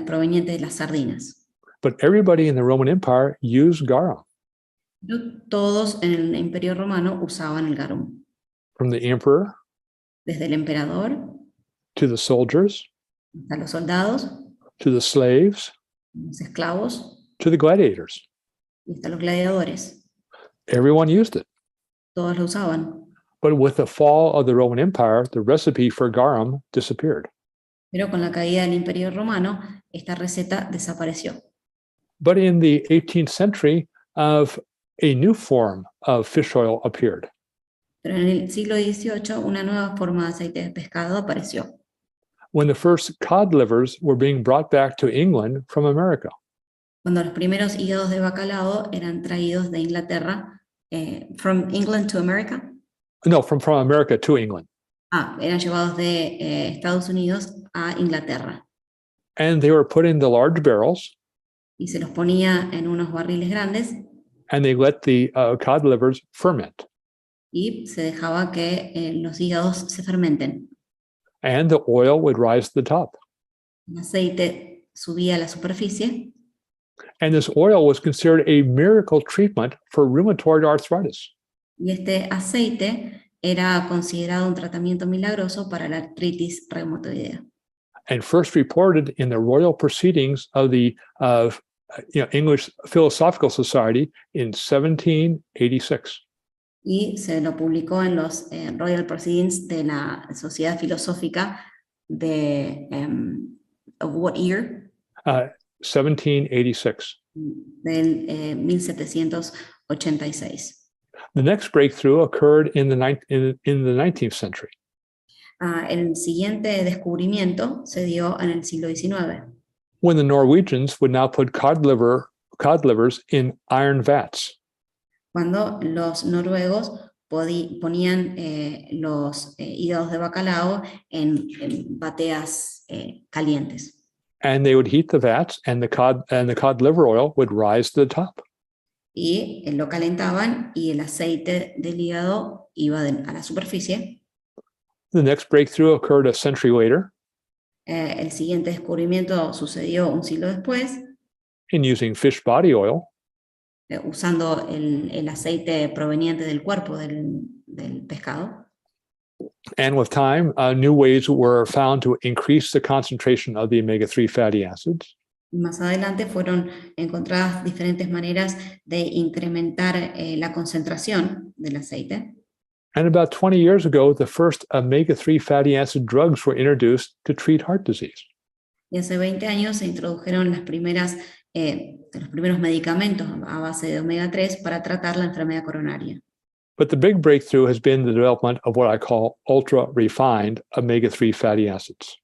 provenientes de las sardinas. But everybody in the Roman Empire used garum, No todos en el Imperio Romano usaban el garum, from the emperor desde el emperador to the soldiers, hasta los soldados, to the slaves, los esclavos to the gladiators. y hasta los gladiadores. Everyone used it. Todos lo usaban. But with the fall of the Roman Empire, the recipe for garum disappeared. Pero con la caída del Imperio Romano, esta receta desapareció. But in the 18th century, a new form of fish oil appeared. Pero en el siglo XVIII, una nueva forma de aceite de pescado apareció. When the first cod livers were being brought back to England from America. Cuando los primeros hígados de bacalao eran traídos de Inglaterra, from England to America. No, from America to England. Eran llevados de Estados Unidos a Inglaterra. And they were put in the large barrels. Y se los ponía en unos barriles grandes. And they let the cod livers ferment. Y se dejaba que los hígados se fermenten. And the oil would rise to the top. El aceite subía a la superficie. And this oil was considered a miracle treatment for rheumatoid arthritis. Y este aceite era considerado un tratamiento milagroso para la artritis reumatoidea. And first reported in the royal proceedings of the English Philosophical Society in 1786. Y se lo publicó en los Royal Proceedings de la Sociedad Filosófica de of what year? 1786. Del 1786. The next breakthrough occurred in the 19th century. El siguiente descubrimiento se dio en el siglo XIX. When the Norwegians would now put cod livers in iron vats. Cuando los noruegos ponían los hígados de bacalao en bateas calientes. And they would heat the vats, and the cod liver oil would rise to the top. Y lo calentaban y el aceite del hígado iba a la superficie. The next breakthrough occurred a century later El siguiente descubrimiento sucedió un siglo después, in using fish body oil, usando el aceite proveniente del cuerpo del pescado. and with time, new ways were found to increase the concentration of the omega-3 fatty acids. Y más adelante fueron encontradas diferentes maneras de incrementar la concentración del aceite. And about 20 years ago, the first omega-3 fatty acid drugs were introduced to treat heart disease. Y hace 20 años se introdujeron los primeros medicamentos a base de omega 3 para tratar la enfermedad coronaria. But the big breakthrough has been the development of what I call ultra-refined omega-3 fatty acids.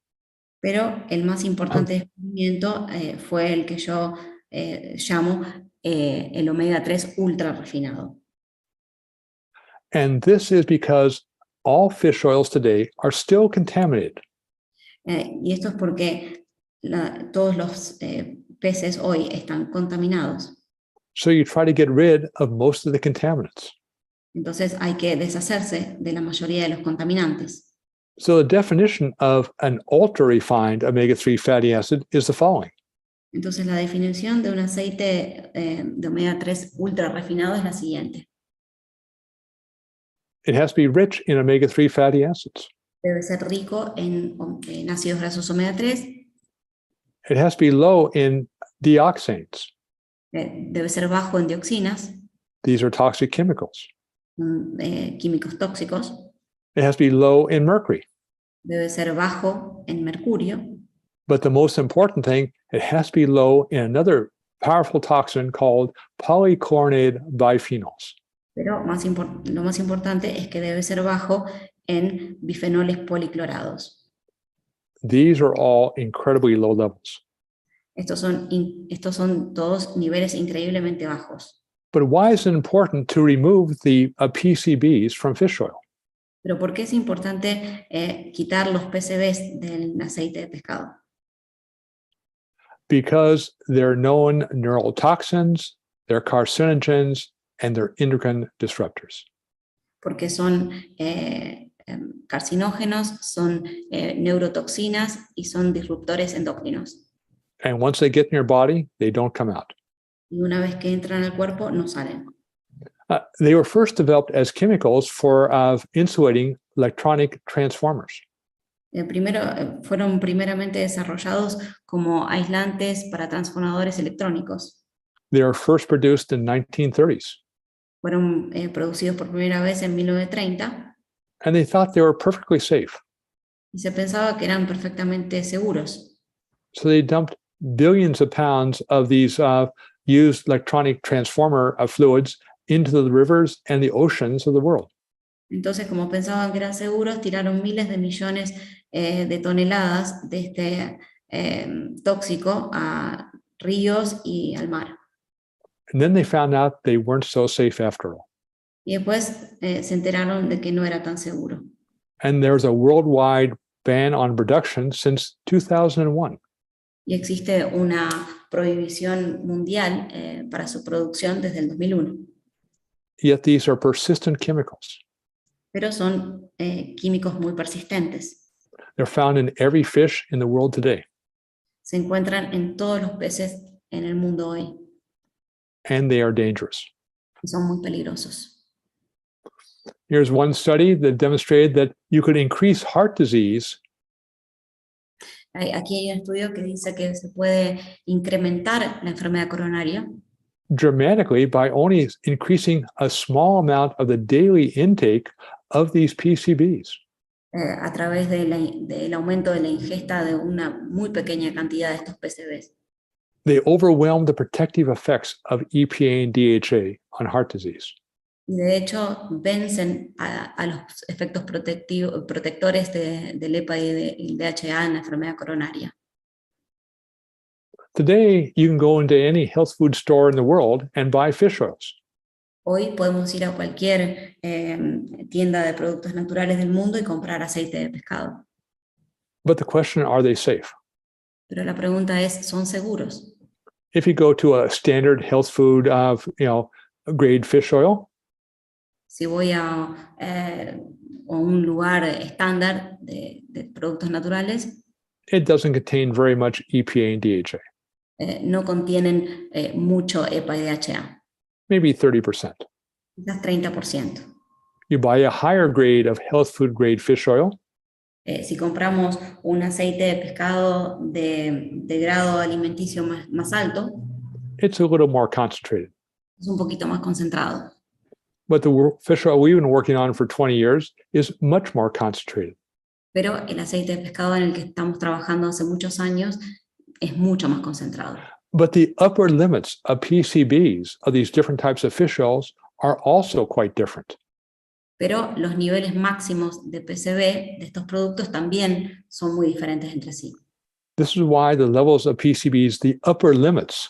Pero el más importante descubrimiento fue el que yo llamo el omega 3 ultra refinado. And this is because all fish oils today are still contaminated. Y esto es porque todos los peces hoy están contaminados. So you try to get rid of most of the contaminants. Entonces hay que deshacerse de la mayoría de los contaminantes. So the definition of an ultra-refined omega-3 fatty acid is the following. Entonces la definición de un aceite de omega 3 ultra refinado es la siguiente. It has to be rich in omega-3 fatty acids. Debe ser rico en ácidos grasos omega 3. It has to be low in dioxanes. Debe ser bajo en dioxinas, These are toxic chemicals. químicos tóxicos. It has to be low in mercury. Debe ser bajo en mercurio. But the most important thing, it has to be low in another powerful toxin called polychlorinated biphenyls. Pero lo más importante es que debe ser bajo en bifenoles policlorados. These are all incredibly low levels. Estos son todos niveles increíblemente bajos. But why is it important to remove the PCBs from fish oil? Pero ¿por qué es importante quitar los PCBs del aceite de pescado? Because they're known neurotoxins, they're carcinogens, and they're endocrine disruptors. Porque son carcinógenos, son neurotoxinas y son disruptores endocrinos. And once they get in your body, they don't come out. Y una vez que entran al cuerpo, no salen. They were first developed as chemicals for insulating electronic transformers. Fueron primeramente desarrollados como aislantes para transformadores electrónicos. They were first produced in 1930s. Fueron producidos por primera vez en 1930 And they thought they were perfectly safe. y se pensaba que eran perfectamente seguros. So they dumped billions of pounds of these used electronic transformer fluids into the rivers and the oceans of the world. Entonces, como pensaban que eran seguros, tiraron miles de millones de toneladas de este tóxico a ríos y al mar. And then they found out they weren't so safe after all. Y después se enteraron de que no era tan seguro. And there's a worldwide ban on production since 2001. Y existe una prohibición mundial para su producción desde el 2001. Yet these are persistent chemicals. Pero son químicos muy persistentes. They're found in every fish in the world today. Se encuentran en todos los peces en el mundo hoy And they are dangerous. y son muy peligrosos. Here's one study that demonstrated that you could increase heart disease Aquí hay un estudio que dice que se puede incrementar la enfermedad coronaria dramatically by only increasing a small amount of the daily intake of these PCBs. a través del aumento de la ingesta de una muy pequeña cantidad de estos PCBs. They overwhelm the protective effects of EPA and DHA on heart disease. Y de hecho vencen a los efectos protectores del EPA y del DHA en la enfermedad coronaria. Today, you can go into any health food store in the world and buy fish oils. Hoy podemos ir a cualquier tienda de productos naturales del mundo y comprar aceite de pescado. But the question, are they safe? Pero la pregunta es, ¿son seguros? If you go to a standard health food, grade fish oil, Si voy a un lugar estándar de productos naturales, it doesn't contain very much EPA and DHA, no contienen mucho EPA y DHA, maybe 30%. quizás 30%. You buy a higher grade of health food grade fish oil, Si compramos un aceite de pescado de grado alimenticio más alto, it's a little more concentrated. es un poquito más concentrado. But the fish oil we've been working on for 20 years is much more concentrated. Pero el aceite de pescado en el que estamos trabajando hace muchos años es mucho más concentrado. But the upper limits of PCBs of these different types of fish oils are also quite different. Pero los niveles máximos de PCB de estos productos también son muy diferentes entre sí. This is why the levels of PCBs, the upper limits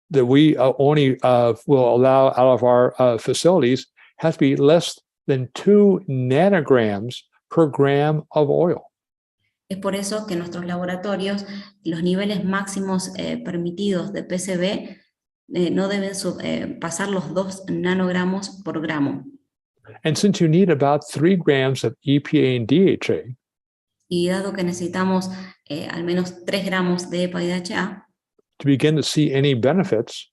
that we only will allow out of our facilities, has to be less than 2 nanograms per gram of oil. Es por eso que en nuestros laboratorios los niveles máximos permitidos de PCB no deben pasar los 2 nanogramos por gramo. And since you need about 3 grams of EPA and DHA, Y dado que necesitamos al menos 3 gramos de EPA y DHA to begin to see any benefits,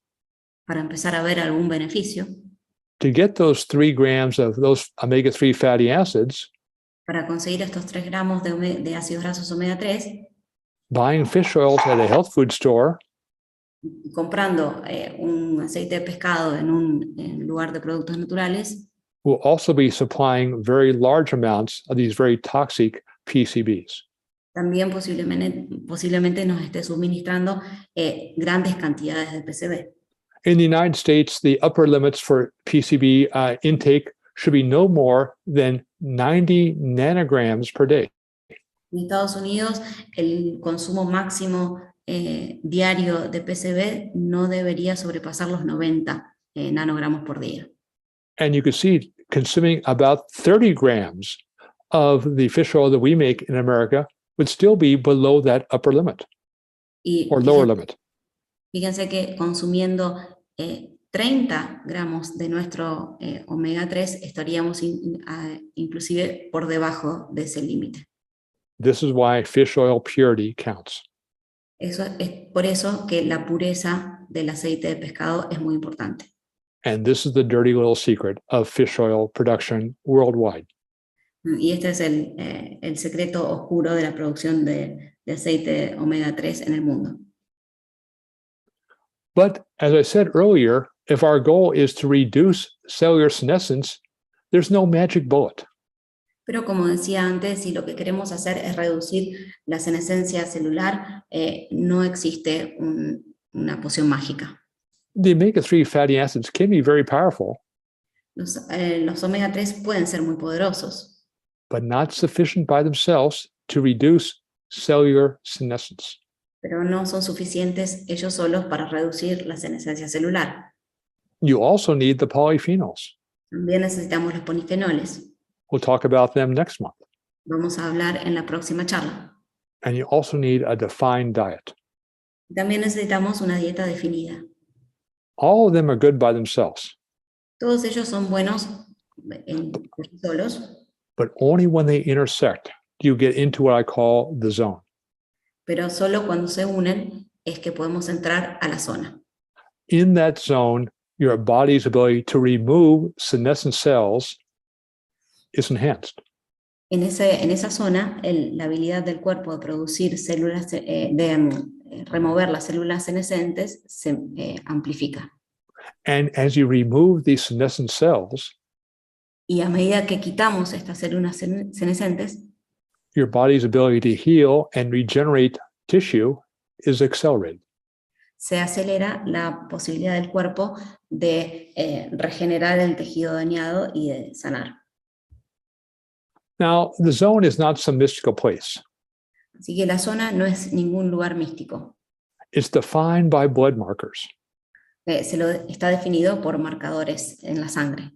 para empezar a ver algún beneficio, to get those 3 grams of those omega-3 fatty acids, para conseguir estos 3 gramos de ácidos grasos omega 3, buying fish oils at a health food store comprando un aceite de pescado en un lugar de productos naturales, will also be supplying very large amounts of these very toxic PCBs. también posiblemente nos esté suministrando grandes cantidades de PCB. In the United States, the upper limits for PCB intake should be no more than 90 nanograms per day. En Estados Unidos, el consumo máximo diario de PCB no debería sobrepasar los 90 nanogramos por día. And you can see consuming about 30 grams of the fish oil that we make in America would still be below that upper limit Y or lower limit. fíjense que consumiendo 30 gramos de nuestro omega 3 estaríamos inclusive por debajo de ese límite. This is why fish oil purity counts. Eso es por eso que la pureza del aceite de pescado es muy importante. And this is the dirty little secret of fish oil production worldwide. Y este es el secreto oscuro de la producción de aceite omega 3 en el mundo. But as I said earlier, if our goal is to reduce cellular senescence, there's no magic bullet. Pero como decía antes, si lo que queremos hacer es reducir la senescencia celular, no existe una poción mágica. The omega-3 fatty acids can be very powerful, Los omega 3 pueden ser muy poderosos, but not sufficient by themselves to reduce cellular senescence. pero no son suficientes ellos solos para reducir la senescencia celular. You also need the polyphenols. También necesitamos los polifenoles. We'll talk about them next month. Vamos a hablar en la próxima charla. And you also need a defined diet. También necesitamos una dieta definida. All of them are good by themselves, Todos ellos son buenos por sí solos, but only when they intersect do you get into what I call the zone. pero solo cuando se unen es que podemos entrar a la zona. In that zone, your body's ability to remove senescent cells is enhanced. En esa zona, la habilidad del cuerpo de producir células, remover las células senescentes se amplifica. And as you remove these senescent cells, Y a medida que quitamos estas células senescentes, your body's ability to heal and regenerate tissue is accelerated. se acelera la posibilidad del cuerpo de regenerar el tejido dañado y de sanar. Now, the zone is not some mystical place. Así que la zona no es ningún lugar místico. It's defined by blood markers. Está definido por marcadores en la sangre.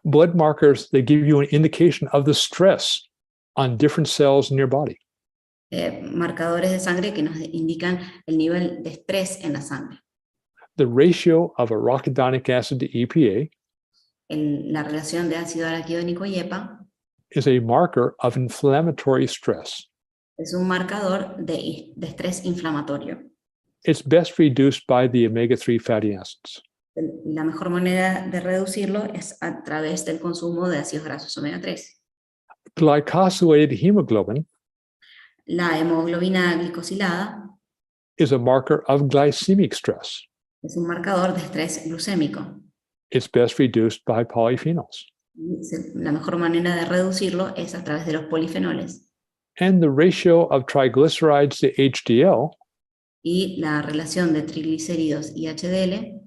Blood markers, they give you an indication of the stress on different cells in your body. Marcadores de sangre que nos indican el nivel de estrés en la sangre. The ratio of arachidonic acid to EPA La relación de ácido araquidónico y EPA is a marker of inflammatory stress. es un marcador de estrés inflamatorio. It's best reduced by the omega-3 fatty acids. La mejor manera de reducirlo es a través del consumo de ácidos grasos omega 3. Glycosylated hemoglobin La hemoglobina glicosilada is a marker of glycemic stress. es un marcador de estrés glucémico. It's best reduced by polyphenols. La mejor manera de reducirlo es a través de los polifenoles. And the ratio of triglycerides to HDL Y la relación de triglicéridos y HDL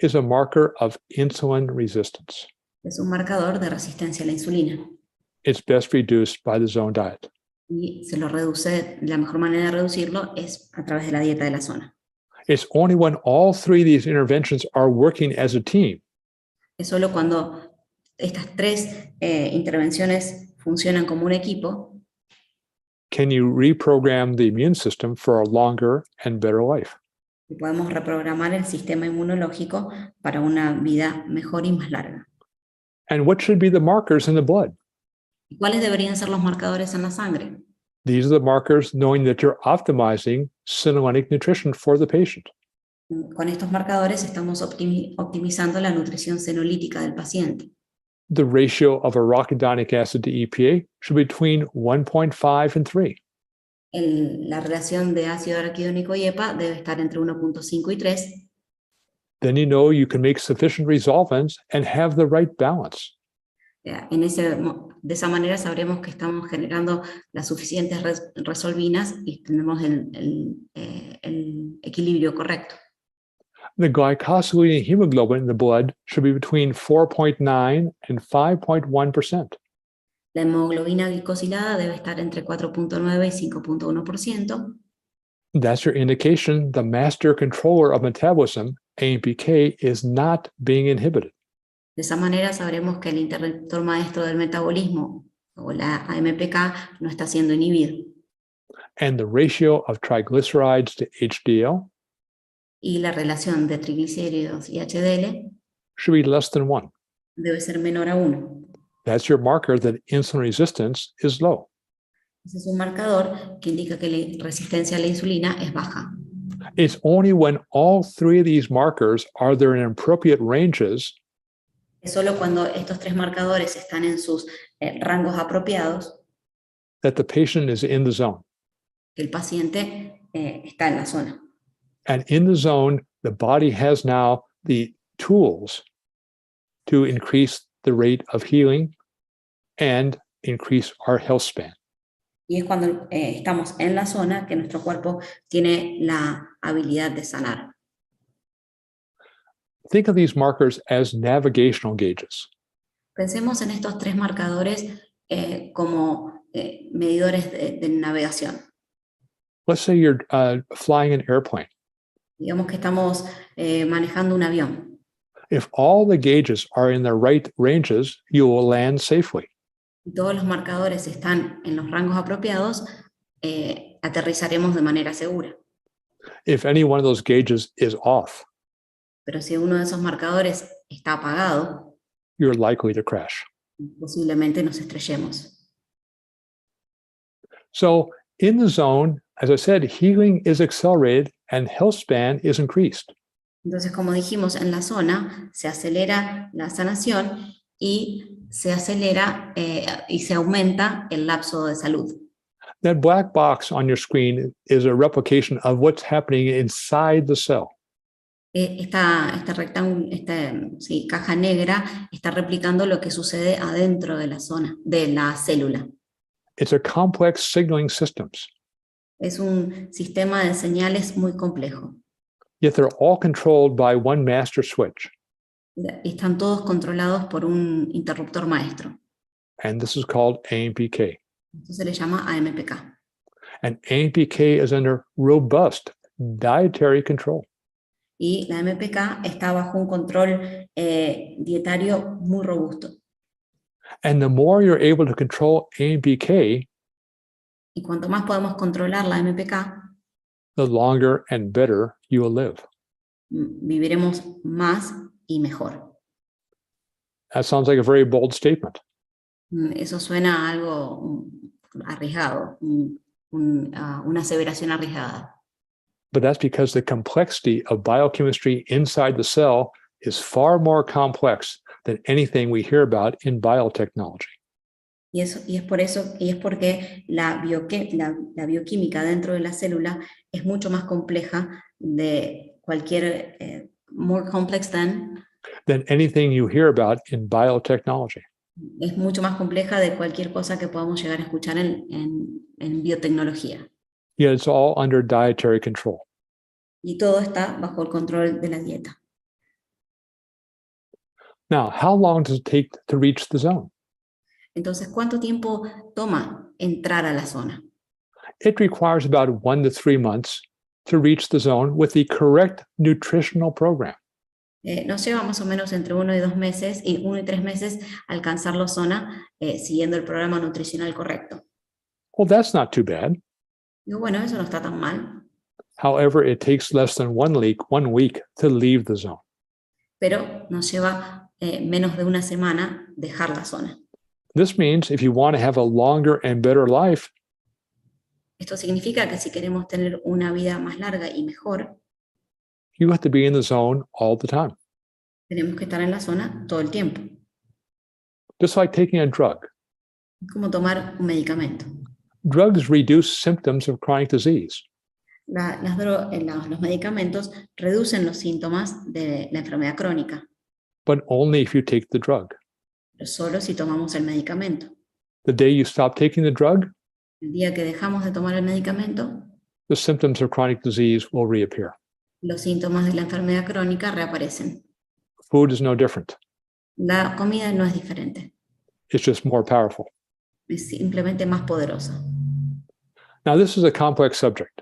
is a marker of insulin resistance. es un marcador de resistencia a la insulina. It's best reduced by the zone diet. Y se lo reduce, la mejor manera de reducirlo es a través de la dieta de la zona. It's only when all three of these interventions are working as a team Es solo cuando estas tres intervenciones funcionan como un equipo can you reprogram the immune system for a longer and better life. que podemos reprogramar el sistema inmunológico para una vida mejor y más larga. And what should be the markers in the blood? ¿Y cuáles deberían ser los marcadores en la sangre? These are the markers knowing that you're optimizing senolytic nutrition for the patient. Con estos marcadores estamos optimizando la nutrición senolítica del paciente. The ratio of arachidonic acid to EPA should be between 1.5 and 3. La relación de ácido araquidónico y EPA debe estar entre 1.5 y 3. Then you know you can make sufficient resolvents and have the right balance. De esa manera sabremos que estamos generando las suficientes resolvinas y tenemos el equilibrio correcto. The glycosylated hemoglobin in the blood should be between 4.9 and 5.1%. La hemoglobina glicosilada debe estar entre 4.9 y 5.1%. That's your indication the master controller of metabolism, AMPK, is not being inhibited. De esa manera sabremos que el interruptor maestro del metabolismo, o la AMPK, no está siendo inhibido. And the ratio of triglycerides to HDL Y la relación de triglicéridos y HDL should be less than 1. debe ser menor a 1. That's your marker that insulin resistance is low. Ese es un marcador que indica que la resistencia a la insulina es baja. It's only when all three of these markers are there in appropriate ranges Es solo cuando estos tres marcadores están en sus rangos apropiados that the patient is in the zone. que el paciente está en la zona. And in the zone, the body has now the tools to increase the rate of healing and increase our health span. Y es cuando estamos en la zona que nuestro cuerpo tiene la habilidad de sanar. Think of these markers as navigational gauges. Pensemos en estos tres marcadores como medidores de navegación. Let's say you're flying an airplane. Digamos que estamos manejando un avión. If all the gauges are in the right ranges, you will land safely. Y todos los marcadores están en los rangos apropiados, aterrizaremos de manera segura. If any one of those gauges is off, Pero si uno de esos marcadores está apagado, you're likely to crash. posiblemente nos estrellemos. So in the zone, as I said, healing is accelerated and health span is increased. Entonces, como dijimos, en la zona se acelera la sanación y se acelera y se aumenta el lapso de salud. That black box on your screen is a replication of what's happening inside the cell. Esta caja negra está replicando lo que sucede adentro de la zona, de la célula. It's a complex signaling systems, Es un sistema de señales muy complejo. yet they're all controlled by one master switch. Están todos controlados por un interruptor maestro. And this is called AMPK. Esto se le llama AMPK. And AMPK is under robust dietary control. Y la MPK está bajo un control dietario muy robusto. And the more you're able to control AMPK, Y cuanto más podemos controlar la MPK, the longer and better you will live. viviremos más y mejor. That sounds like a very bold statement. Eso suena a algo arriesgado, una aseveración arriesgada. But that's because the complexity of biochemistry inside the cell is far more complex than anything we hear about in biotechnology. Y es porque la bioquímica dentro de la célula es mucho más compleja de cualquier, more complex than Anything you hear about in biotechnology. es mucho más compleja de cualquier cosa que podamos llegar a escuchar en biotecnología. Yet it's all under dietary control. Y todo está bajo el control de la dieta. Now, how long does it take to reach the zone? Entonces, ¿cuánto tiempo toma entrar a la zona? It requires about 1 to 3 months to reach the zone with the correct nutritional program. Nos lleva más o menos entre 1 y 2 meses y 1 y 3 meses alcanzar la zona siguiendo el programa nutricional correcto. Well, that's not too bad. Digo, bueno, eso no está tan mal. However, it takes less than 1 week to leave the zone. Pero nos lleva menos de una semana dejar la zona. This means if you want to have a longer and better life, Esto significa que si queremos tener una vida más larga y mejor, you have to be in the zone all the time. tenemos que estar en la zona todo el tiempo. Just like taking a drug. Es como tomar un medicamento. Drugs reduce symptoms of chronic disease. Los medicamentos reducen los síntomas de la enfermedad crónica, But only if you take the drug. pero solo si tomamos el medicamento. The day you stop taking the drug, El día que dejamos de tomar el medicamento, the symptoms of chronic disease will reappear. los síntomas de la enfermedad crónica reaparecen. Food is no different. La comida no es diferente, It's just more powerful. es simplemente más poderosa. Now, this is a complex subject,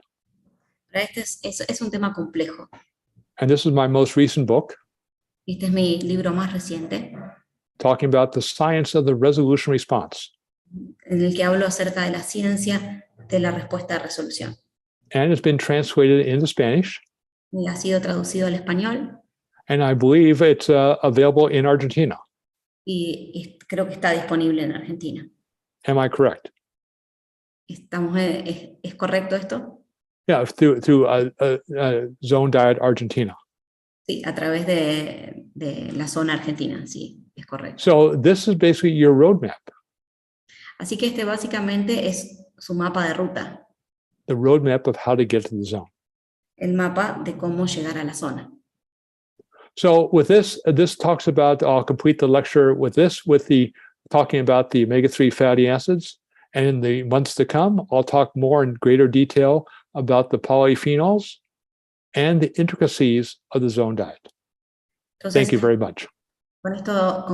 Pero es un tema complejo. and this is my most recent book, Este es mi libro más reciente, talking about the science of the resolution response. en el que hablo acerca de la ciencia de la respuesta de resolución. And it's been translated into Spanish, Y ha sido traducido al español and I believe it's available in Argentina. y creo que está disponible en Argentina. Am I correct? ¿Es correcto esto? Yeah, through Zone Diet Argentina. Sí, a través de la zona argentina, sí, es correcto. So this is basically your roadmap, Así que este básicamente es su mapa de ruta, the roadmap of how to get to the zone. el mapa de cómo llegar a la zona. So with this talks about, I'll complete the lecture with the talking about the omega-3 fatty acids. And in the months to come, I'll talk more in greater detail about the polyphenols and the intricacies of the zone diet. Entonces, Thank you very much. con esto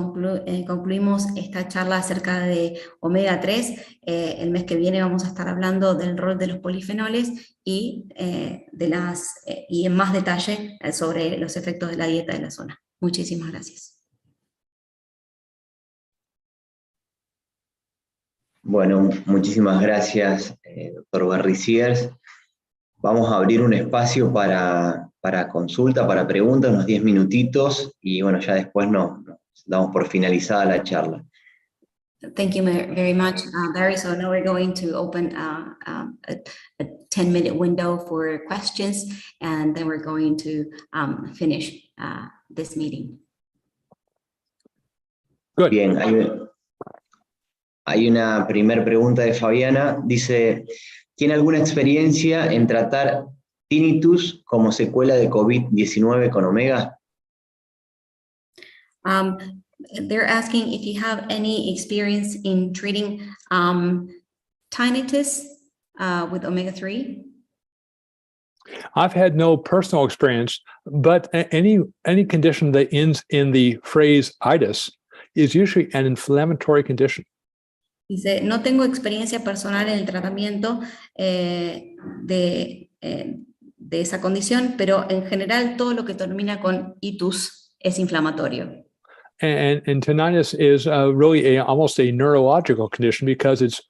concluimos esta charla acerca de omega 3. El mes que viene vamos a estar hablando del rol de los polifenoles y en más detalle sobre los efectos de la dieta de la zona. Muchísimas gracias. Bueno, muchísimas gracias, doctor Barriciers. Vamos a abrir un espacio para consulta, para preguntas, unos 10 minutitos, y bueno, ya después nos damos por finalizada la charla. Thank you very much, Barry. So now we're going to open a 10-minute window for questions, and then we're going to finish this meeting. Good. Bien, hay una primera pregunta de Fabiana. Dice, ¿tiene alguna experiencia en tratar tinnitus como secuela de COVID-19 con omega? They're asking if you have any experience in treating tinnitus with omega-3. I've had no personal experience, but any condition that ends in the phrase itis is usually an inflammatory condition. Dice, no tengo experiencia personal en el tratamiento de de esa condición, pero en general todo lo que termina con itus es inflamatorio. And tinnitus is really almost a neurological condition because it's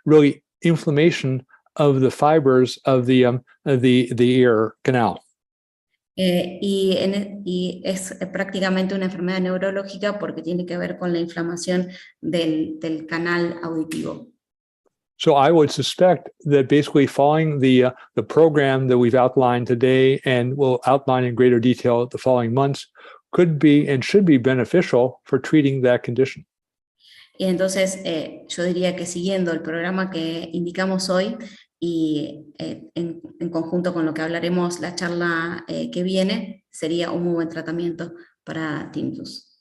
really inflammation of the fibers of the ear canal. Y es prácticamente una enfermedad neurológica porque tiene que ver con la inflamación del canal auditivo. So I would suspect that basically following the program that we've outlined today and will outline in greater detail the following months could be and should be beneficial for treating that condition. Y entonces yo diría que siguiendo el programa que indicamos hoy y en conjunto con lo que hablaremos la charla que viene, sería un muy buen tratamiento para tinnitus.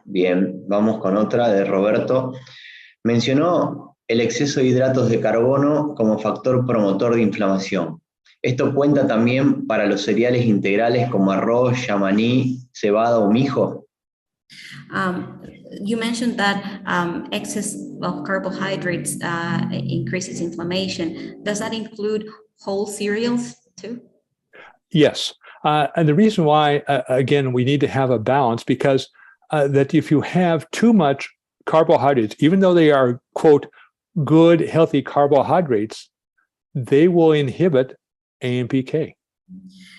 Bien, vamos con otra de Roberto. Mencionó el exceso de hidratos de carbono como factor promotor de inflamación. ¿Esto cuenta también para los cereales integrales como arroz, yamaní, cebada o mijo? You mentioned that excess of carbohydrates increases inflammation. Does that include whole cereals too? Yes. And the reason why, again, we need to have a balance because that if you have too much carbohydrates, even though they are, quote, good, healthy carbohydrates, they will inhibit AMPK.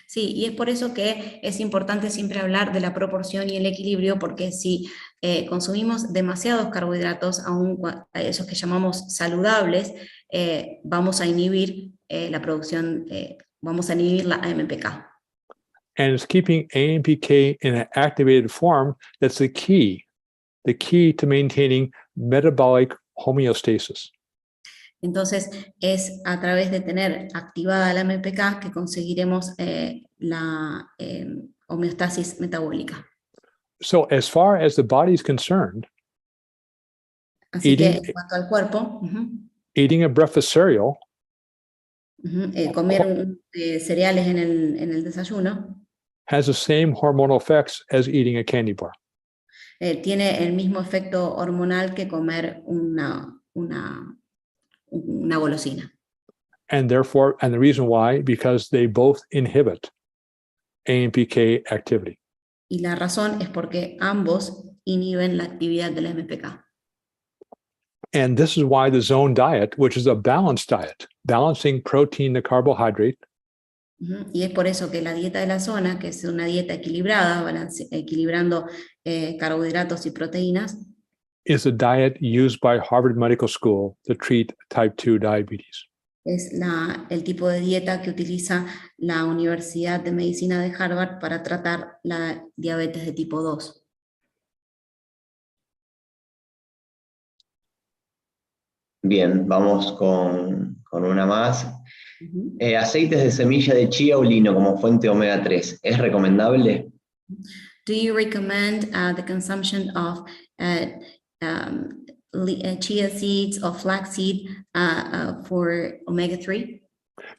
Sí, y es por eso que es importante siempre hablar de la proporción y el equilibrio, porque si consumimos demasiados carbohidratos, aún esos que llamamos saludables, vamos a inhibir la producción, vamos a inhibir la AMPK. And it's keeping AMPK in an activated form that's the key to maintaining metabolic homeostasis. Entonces, es a través de tener activada la AMPK que conseguiremos la homeostasis metabólica. So as far as the body is concerned, Así que en cuanto al cuerpo, eating a breakfast cereal comer cereales en el desayuno has the same hormonal effects as eating a candy bar. Tiene el mismo efecto hormonal que comer una golosina. And therefore, and the reason why, because they both inhibit AMPK activity. Y la razón es porque ambos inhiben la actividad de la AMPK. And this is why the zone diet, which is a balanced diet, balancing protein to carbohydrate, Y es por eso que la dieta de la zona, que es una dieta equilibrada, equilibrando carbohidratos y proteínas, is a diet used by Harvard Medical School to treat type 2 diabetes. es el tipo de dieta que utiliza la Universidad de Medicina de Harvard para tratar la diabetes de tipo 2. Bien, vamos con una más. Aceites de semilla de chía o lino como fuente omega 3, ¿es recomendable? Do you recommend the consumption of chia seeds or flaxseed for omega-3?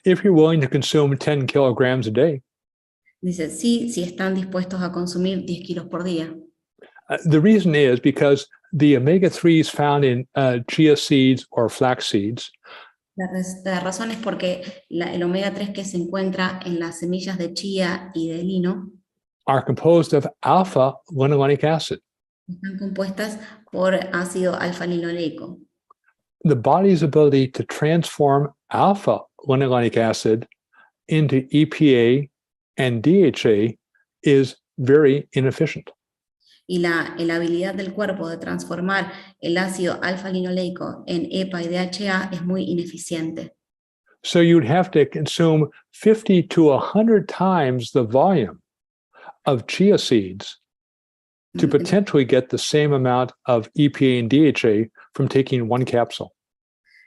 If you're willing to consume 10 kilograms a day, Dice, sí, si están dispuestos a consumir 10 kilos por día. The reason is because the omega-3s found in chia seeds or flax seeds La razón es porque el omega-3 que se encuentra en las semillas de chía y de lino are composed of alpha-linolenic acid. están compuestas por ácido alfa-linoleico. The body's ability to transform alpha-linolenic acid into EPA and DHA is very inefficient. Y la habilidad del cuerpo de transformar el ácido alfa-linoleico en EPA y DHA es muy ineficiente. So you'd have to consume 50 to 100 times the volume of chia seeds to potentially get the same amount of EPA and DHA from taking one capsule.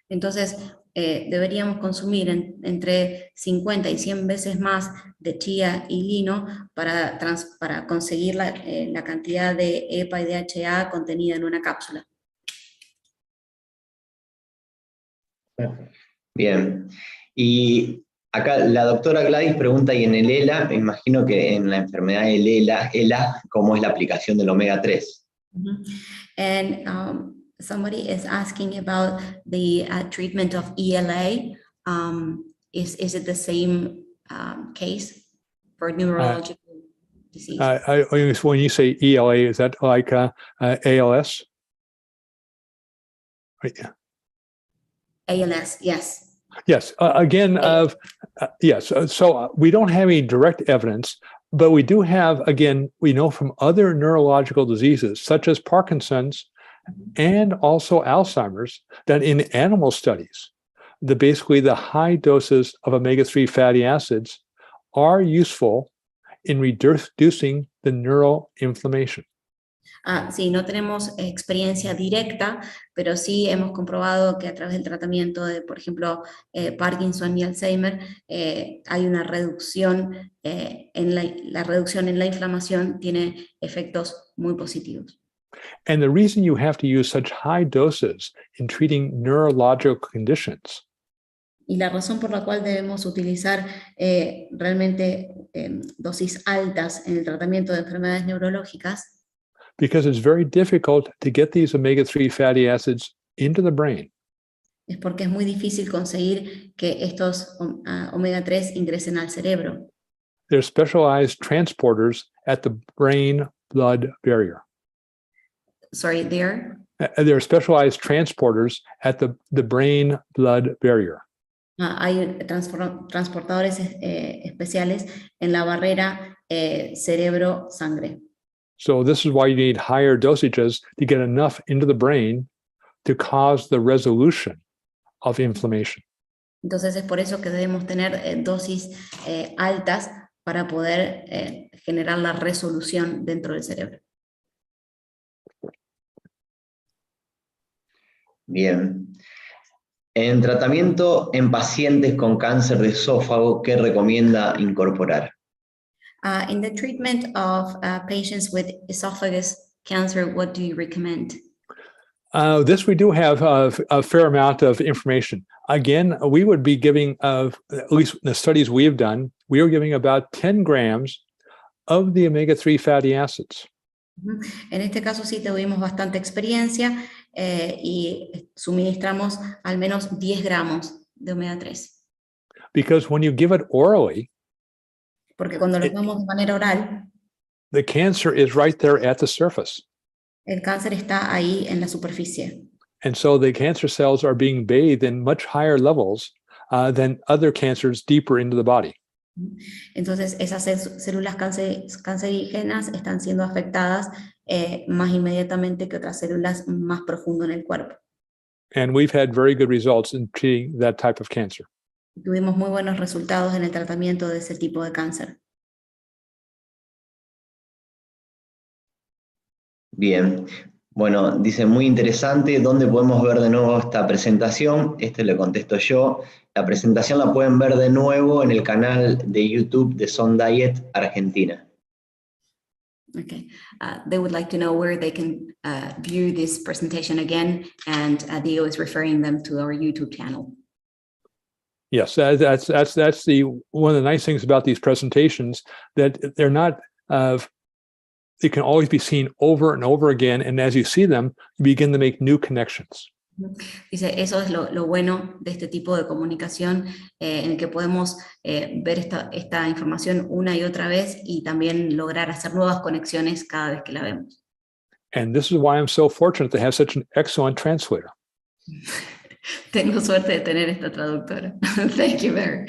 Entonces, deberíamos consumir entre 50 y 100 veces más de chía y lino para conseguir la cantidad de EPA y DHA contenida en una cápsula. Bien. Y acá la doctora Gladys pregunta, y en el ELA, me imagino que en la enfermedad del ELA, ¿cómo es la aplicación del omega 3? And Somebody is asking about the treatment of ELA. Is it the same case for neurological disease? When you say ELA, is that like ALS? Right. ALS, yes. Yes. Yes. So we don't have any direct evidence, but we do have, again, we know from other neurological diseases, such as Parkinson's and also Alzheimer's, that in animal studies, basically the high doses of omega-3 fatty acids are useful in reducing the neural inflammation. Sí, no tenemos experiencia directa, pero sí hemos comprobado que a través del tratamiento de, por ejemplo, Parkinson y Alzheimer, hay una reducción, la reducción en la inflamación tiene efectos muy positivos. And the reason you have to use such high doses in treating neurological conditions y la razón por la cual debemos utilizar realmente dosis altas en el tratamiento de enfermedades neurológicas because it's very difficult to get these omega-3 fatty acids into the brain. Es porque es muy difícil conseguir que estos omega 3 ingresen al cerebro. They're specialized transporters at the brain-blood barrier. Sorry, there? They're specialized transporters at the brain-blood barrier. Hay transportadores especiales en la barrera cerebro-sangre. So this is why you need higher dosages to get enough into the brain to cause the resolution of inflammation. Entonces es por eso que debemos tener dosis altas para poder generar la resolución dentro del cerebro. Bien. En tratamiento en pacientes con cáncer de esófago, ¿qué recomienda incorporar? In the treatment of patients with esophagus cancer, what do you recommend? This we do have a fair amount of information. Again, we would be giving, at least in the studies we have done, we are giving about 10 grams of the omega-3 fatty acids. En este caso sí tuvimos bastante experiencia y suministramos al menos 10 gramos de omega 3. Because when you give it orally, porque cuando lo damos de manera oral, the cancer is right there at the surface. El cáncer está ahí en la superficie. And so the cancer cells are being bathed in much higher levels than other cancers deeper into the body. Entonces esas células cancerígenas están siendo afectadas más inmediatamente que otras células más profundo en el cuerpo. And we've had very good results in treating that type of cancer. Tuvimos muy buenos resultados en el tratamiento de ese tipo de cáncer. Bien. Bueno, dice muy interesante. ¿Dónde podemos ver de nuevo esta presentación? Este le contesto yo. La presentación la pueden ver de nuevo en el canal de YouTube de Son Diet Argentina. Okay. They would like to know where they can view this presentation again, and Dio is referring them to our YouTube channel. Yes, that's the one of the nice things about these presentations, that they're not they can always be seen over and over again, and as you see them, you begin to make new connections. Dice, eso es lo bueno de este tipo de comunicación, en el que podemos ver esta información una y otra vez y también lograr hacer nuevas conexiones cada vez que la vemos. And this is why I'm so fortunate to have such an excellent translator. Tengo suerte de tener esta traductora. Thank you, Barry.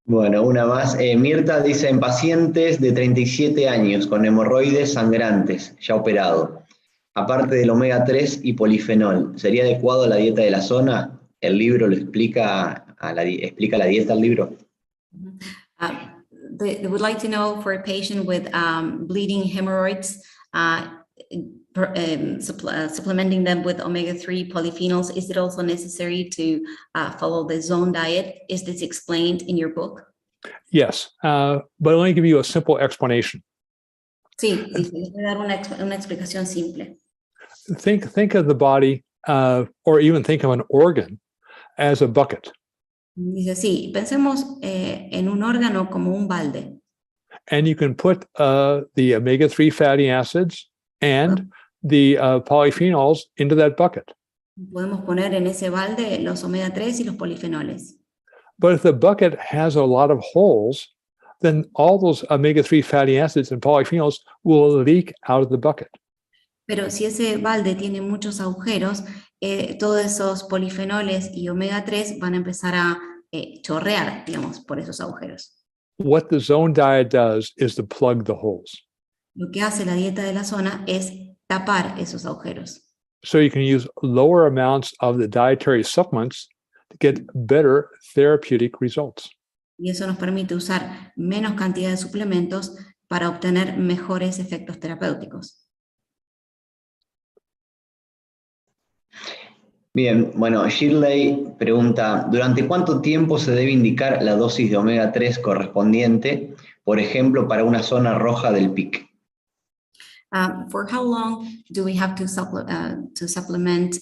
Bueno, una más. Mirta dice, en pacientes de 37 años con hemorroides sangrantes, ya operado, aparte del omega 3 y polifenol, ¿sería adecuado la dieta de la zona? ¿El libro lo explica la dieta el libro? They would like to know, for a patient with bleeding hemorrhoids, supplementing them with omega-3 polyphenols, is it also necessary to follow the zone diet? Is this explained in your book? Yes, but let me give you a simple explanation. Sí, les voy a dar una explicación simple. Think of the body, or even think of an organ as a bucket. Dice, sí, pensemos en un órgano como un balde. And you can put the omega-3 fatty acids and the polyphenols into that bucket. Podemos poner en ese balde los omega 3 y los polifenoles. But if the bucket has a lot of holes, then all those omega-3 fatty acids and polyphenols will leak out of the bucket. Pero si ese balde tiene muchos agujeros, todos esos polifenoles y omega 3 van a empezar a chorrear, digamos, por esos agujeros. What the zone diet does is to plug the holes. Lo que hace la dieta de la zona es tapar esos agujeros. So you can use lower amounts of the dietary supplements to get better therapeutic results. Y eso nos permite usar menos cantidad de suplementos para obtener mejores efectos terapéuticos. Bien, bueno, Shirley pregunta, ¿durante cuánto tiempo se debe indicar la dosis de omega 3 correspondiente, por ejemplo, para una zona roja del PIC? For how long do we have to supplement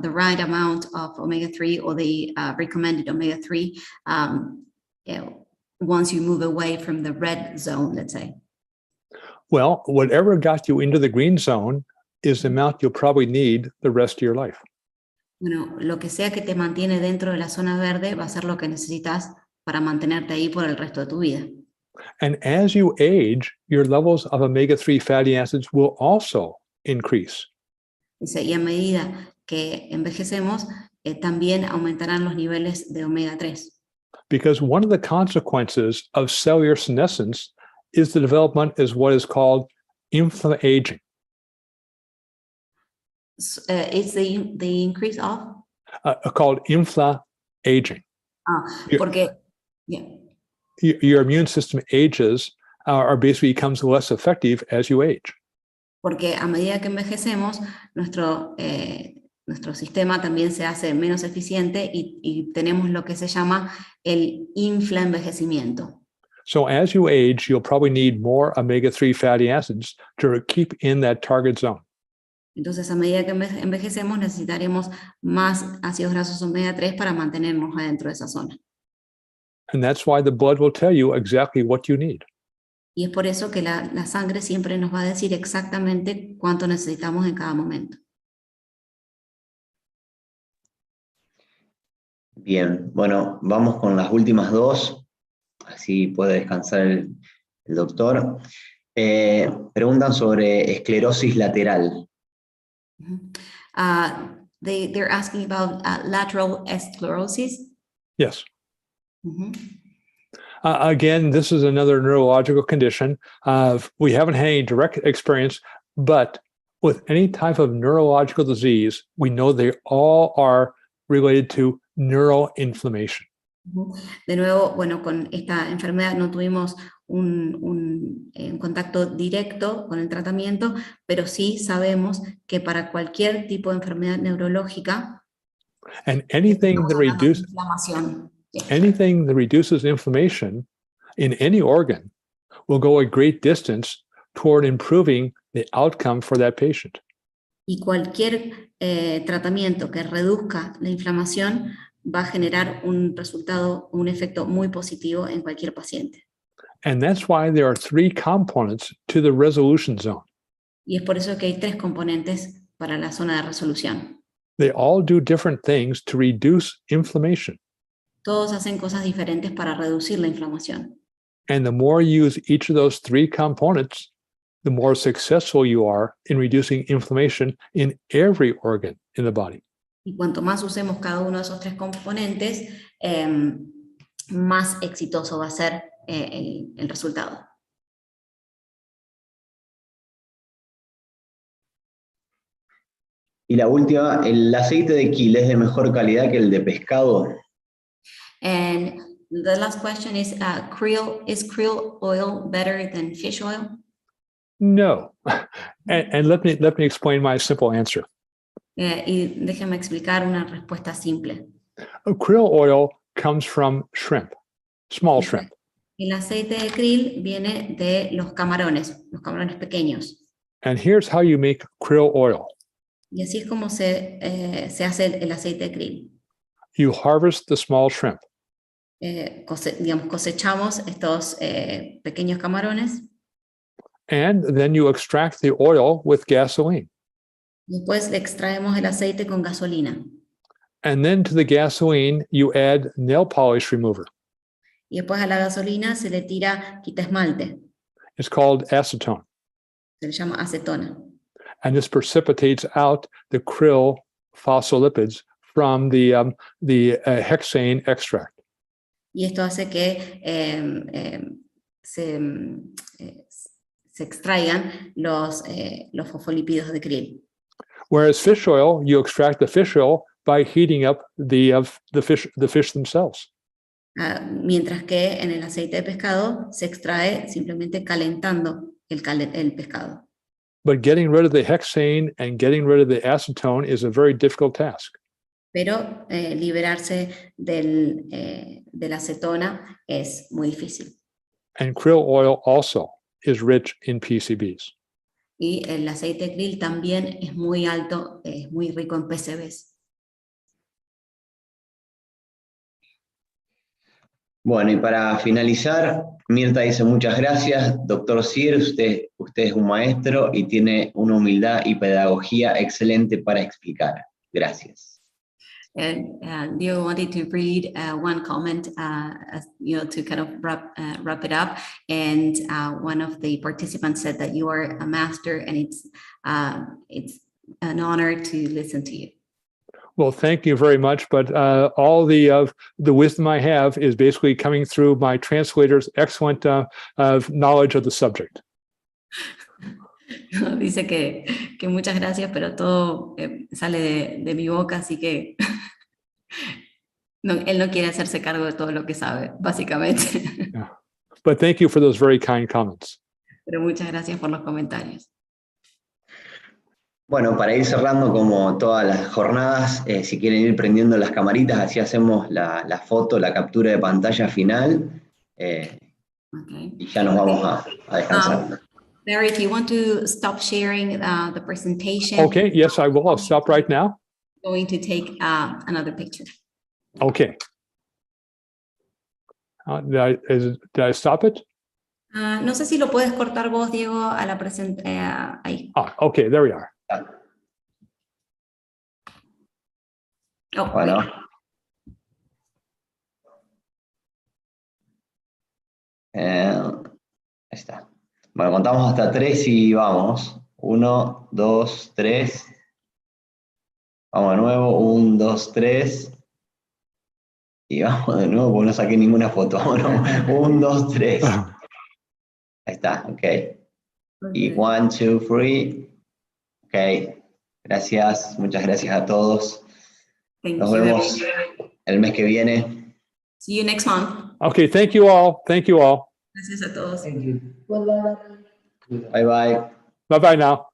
the right amount of omega-3 or the recommended omega-3 once you move away from the red zone, let's say? Well, whatever got you into the green zone is the amount you'll probably need the rest of your life. Bueno, lo que sea que te mantiene dentro de la zona verde va a ser lo que necesitas para mantenerte ahí por el resto de tu vida. And as you age, your levels of omega-3 fatty acids will also increase. Dice, y a medida que envejecemos, también aumentarán los niveles de omega 3. Because one of the consequences of cellular senescence is the development is what is called inflammaging. It's the increase of? Called inflammaging. Porque, yeah. Your immune system ages or basically becomes less effective as you age. Porque a medida que envejecemos, nuestro sistema también se hace menos eficiente y tenemos lo que se llama el inflaenvejecimiento. So as you age, you'll probably need more omega-3 fatty acids to keep in that target zone. Entonces, a medida que envejecemos, necesitaremos más ácidos grasos omega 3 para mantenernos adentro de esa zona. And that's why the blood will tell you exactly what you need. Y es por eso que la sangre siempre nos va a decir exactamente cuánto necesitamos en cada momento. Bien, bueno, vamos con las últimas dos, así puede descansar el doctor. Preguntan sobre esclerosis lateral. They're asking about lateral sclerosis. Yes. Again, this is another neurological condition. We haven't had any direct experience, but with any type of neurological disease, we know they all are related to neuroinflammation. De nuevo, bueno, con esta enfermedad no tuvimos un contacto directo con el tratamiento, pero sí sabemos que para cualquier tipo de enfermedad neurológica, and anything that reduces inflammation in any organ will go a great distance toward improving the outcome for that patient. Y cualquier tratamiento que reduzca la inflamación va a generar un resultado, un efecto muy positivo en cualquier paciente. And that's why there are 3 components to the resolution zone. Y es por eso que hay 3 componentes para la zona de resolución. They all do different things to reduce inflammation. Todos hacen cosas diferentes para reducir la inflamación. And the more you use each of those 3 components, the more successful you are in reducing inflammation in every organ in the body. Y cuanto más usemos cada uno de esos 3 componentes, más exitoso va a ser el resultado. Y la última, ¿el aceite de krill es de mejor calidad que el de pescado? And the last question is krill oil better than fish oil? No. And let me explain my simple answer. Y déjame explicar una respuesta simple. Krill oil comes from shrimp, small shrimp. El aceite de krill viene de los camarones pequeños. And here's how you make krill oil. Y así es como se hace el aceite de krill. You harvest the small shrimp. Cosechamos estos pequeños camarones. And then you extract the oil with gasoline. Después le extraemos el aceite con gasolina. And then to the gasoline, you add nail polish remover. Y después a la gasolina se le tira quita esmalte. It's called acetone. Se le llama acetona. And this precipitates out the krill phospholipids from the hexane extract. Y esto hace que se extraigan los fosfolípidos de krill. Whereas fish oil, you extract the fish oil by heating up the fish themselves. Mientras que en el aceite de pescado se extrae simplemente calentando el pescado. But getting rid of the hexane and getting rid of the acetone is a very difficult task. Pero liberarse de la acetona es muy difícil. And krill oil also is rich in PCBs. Y el aceite de krill también es muy alto, es muy rico en PCBs. Bueno, y para finalizar, Mirta dice muchas gracias, doctor Sier, usted es un maestro y tiene una humildad y pedagogía excelente para explicar. Gracias. And Diego wanted to read one comment, to kind of wrap it up. And one of the participants said that you are a master, and it's an honor to listen to you. Well, thank you very much. But all the wisdom I have is basically coming through my translator's excellent knowledge of the subject. Dice que muchas gracias, pero todo sale de mi boca, así que él no quiere hacerse cargo de todo lo que sabe, básicamente. Yeah. But thank you for those very kind comments. Pero muchas gracias por los comentarios. Bueno, para ir cerrando como todas las jornadas, si quieren ir prendiendo las camaritas, así hacemos la foto, la captura de pantalla final, Okay. y ya nos vamos a descansar. Barry, if you want to stop sharing the presentation. Okay, yes, I will. I'll stop right now. I'm going to take another picture. Okay. Did I stop it? No sé si lo puedes cortar vos, Diego, a la ahí. Okay, there we are. Oh, Bueno. Ahí está. Bueno, contamos hasta 3 y vamos. 1, 2, 3. Vamos de nuevo. 1, 2, 3. Y vamos de nuevo porque no saqué ninguna foto. 1, 2, 3. Ahí está, ok. Y 1, 2, 3. Ok. Gracias, muchas gracias a todos. Nos vemos el mes que viene. See you next month. Okay, thank you all. Thank you all. Gracias a todos. Bye bye. Bye-bye now.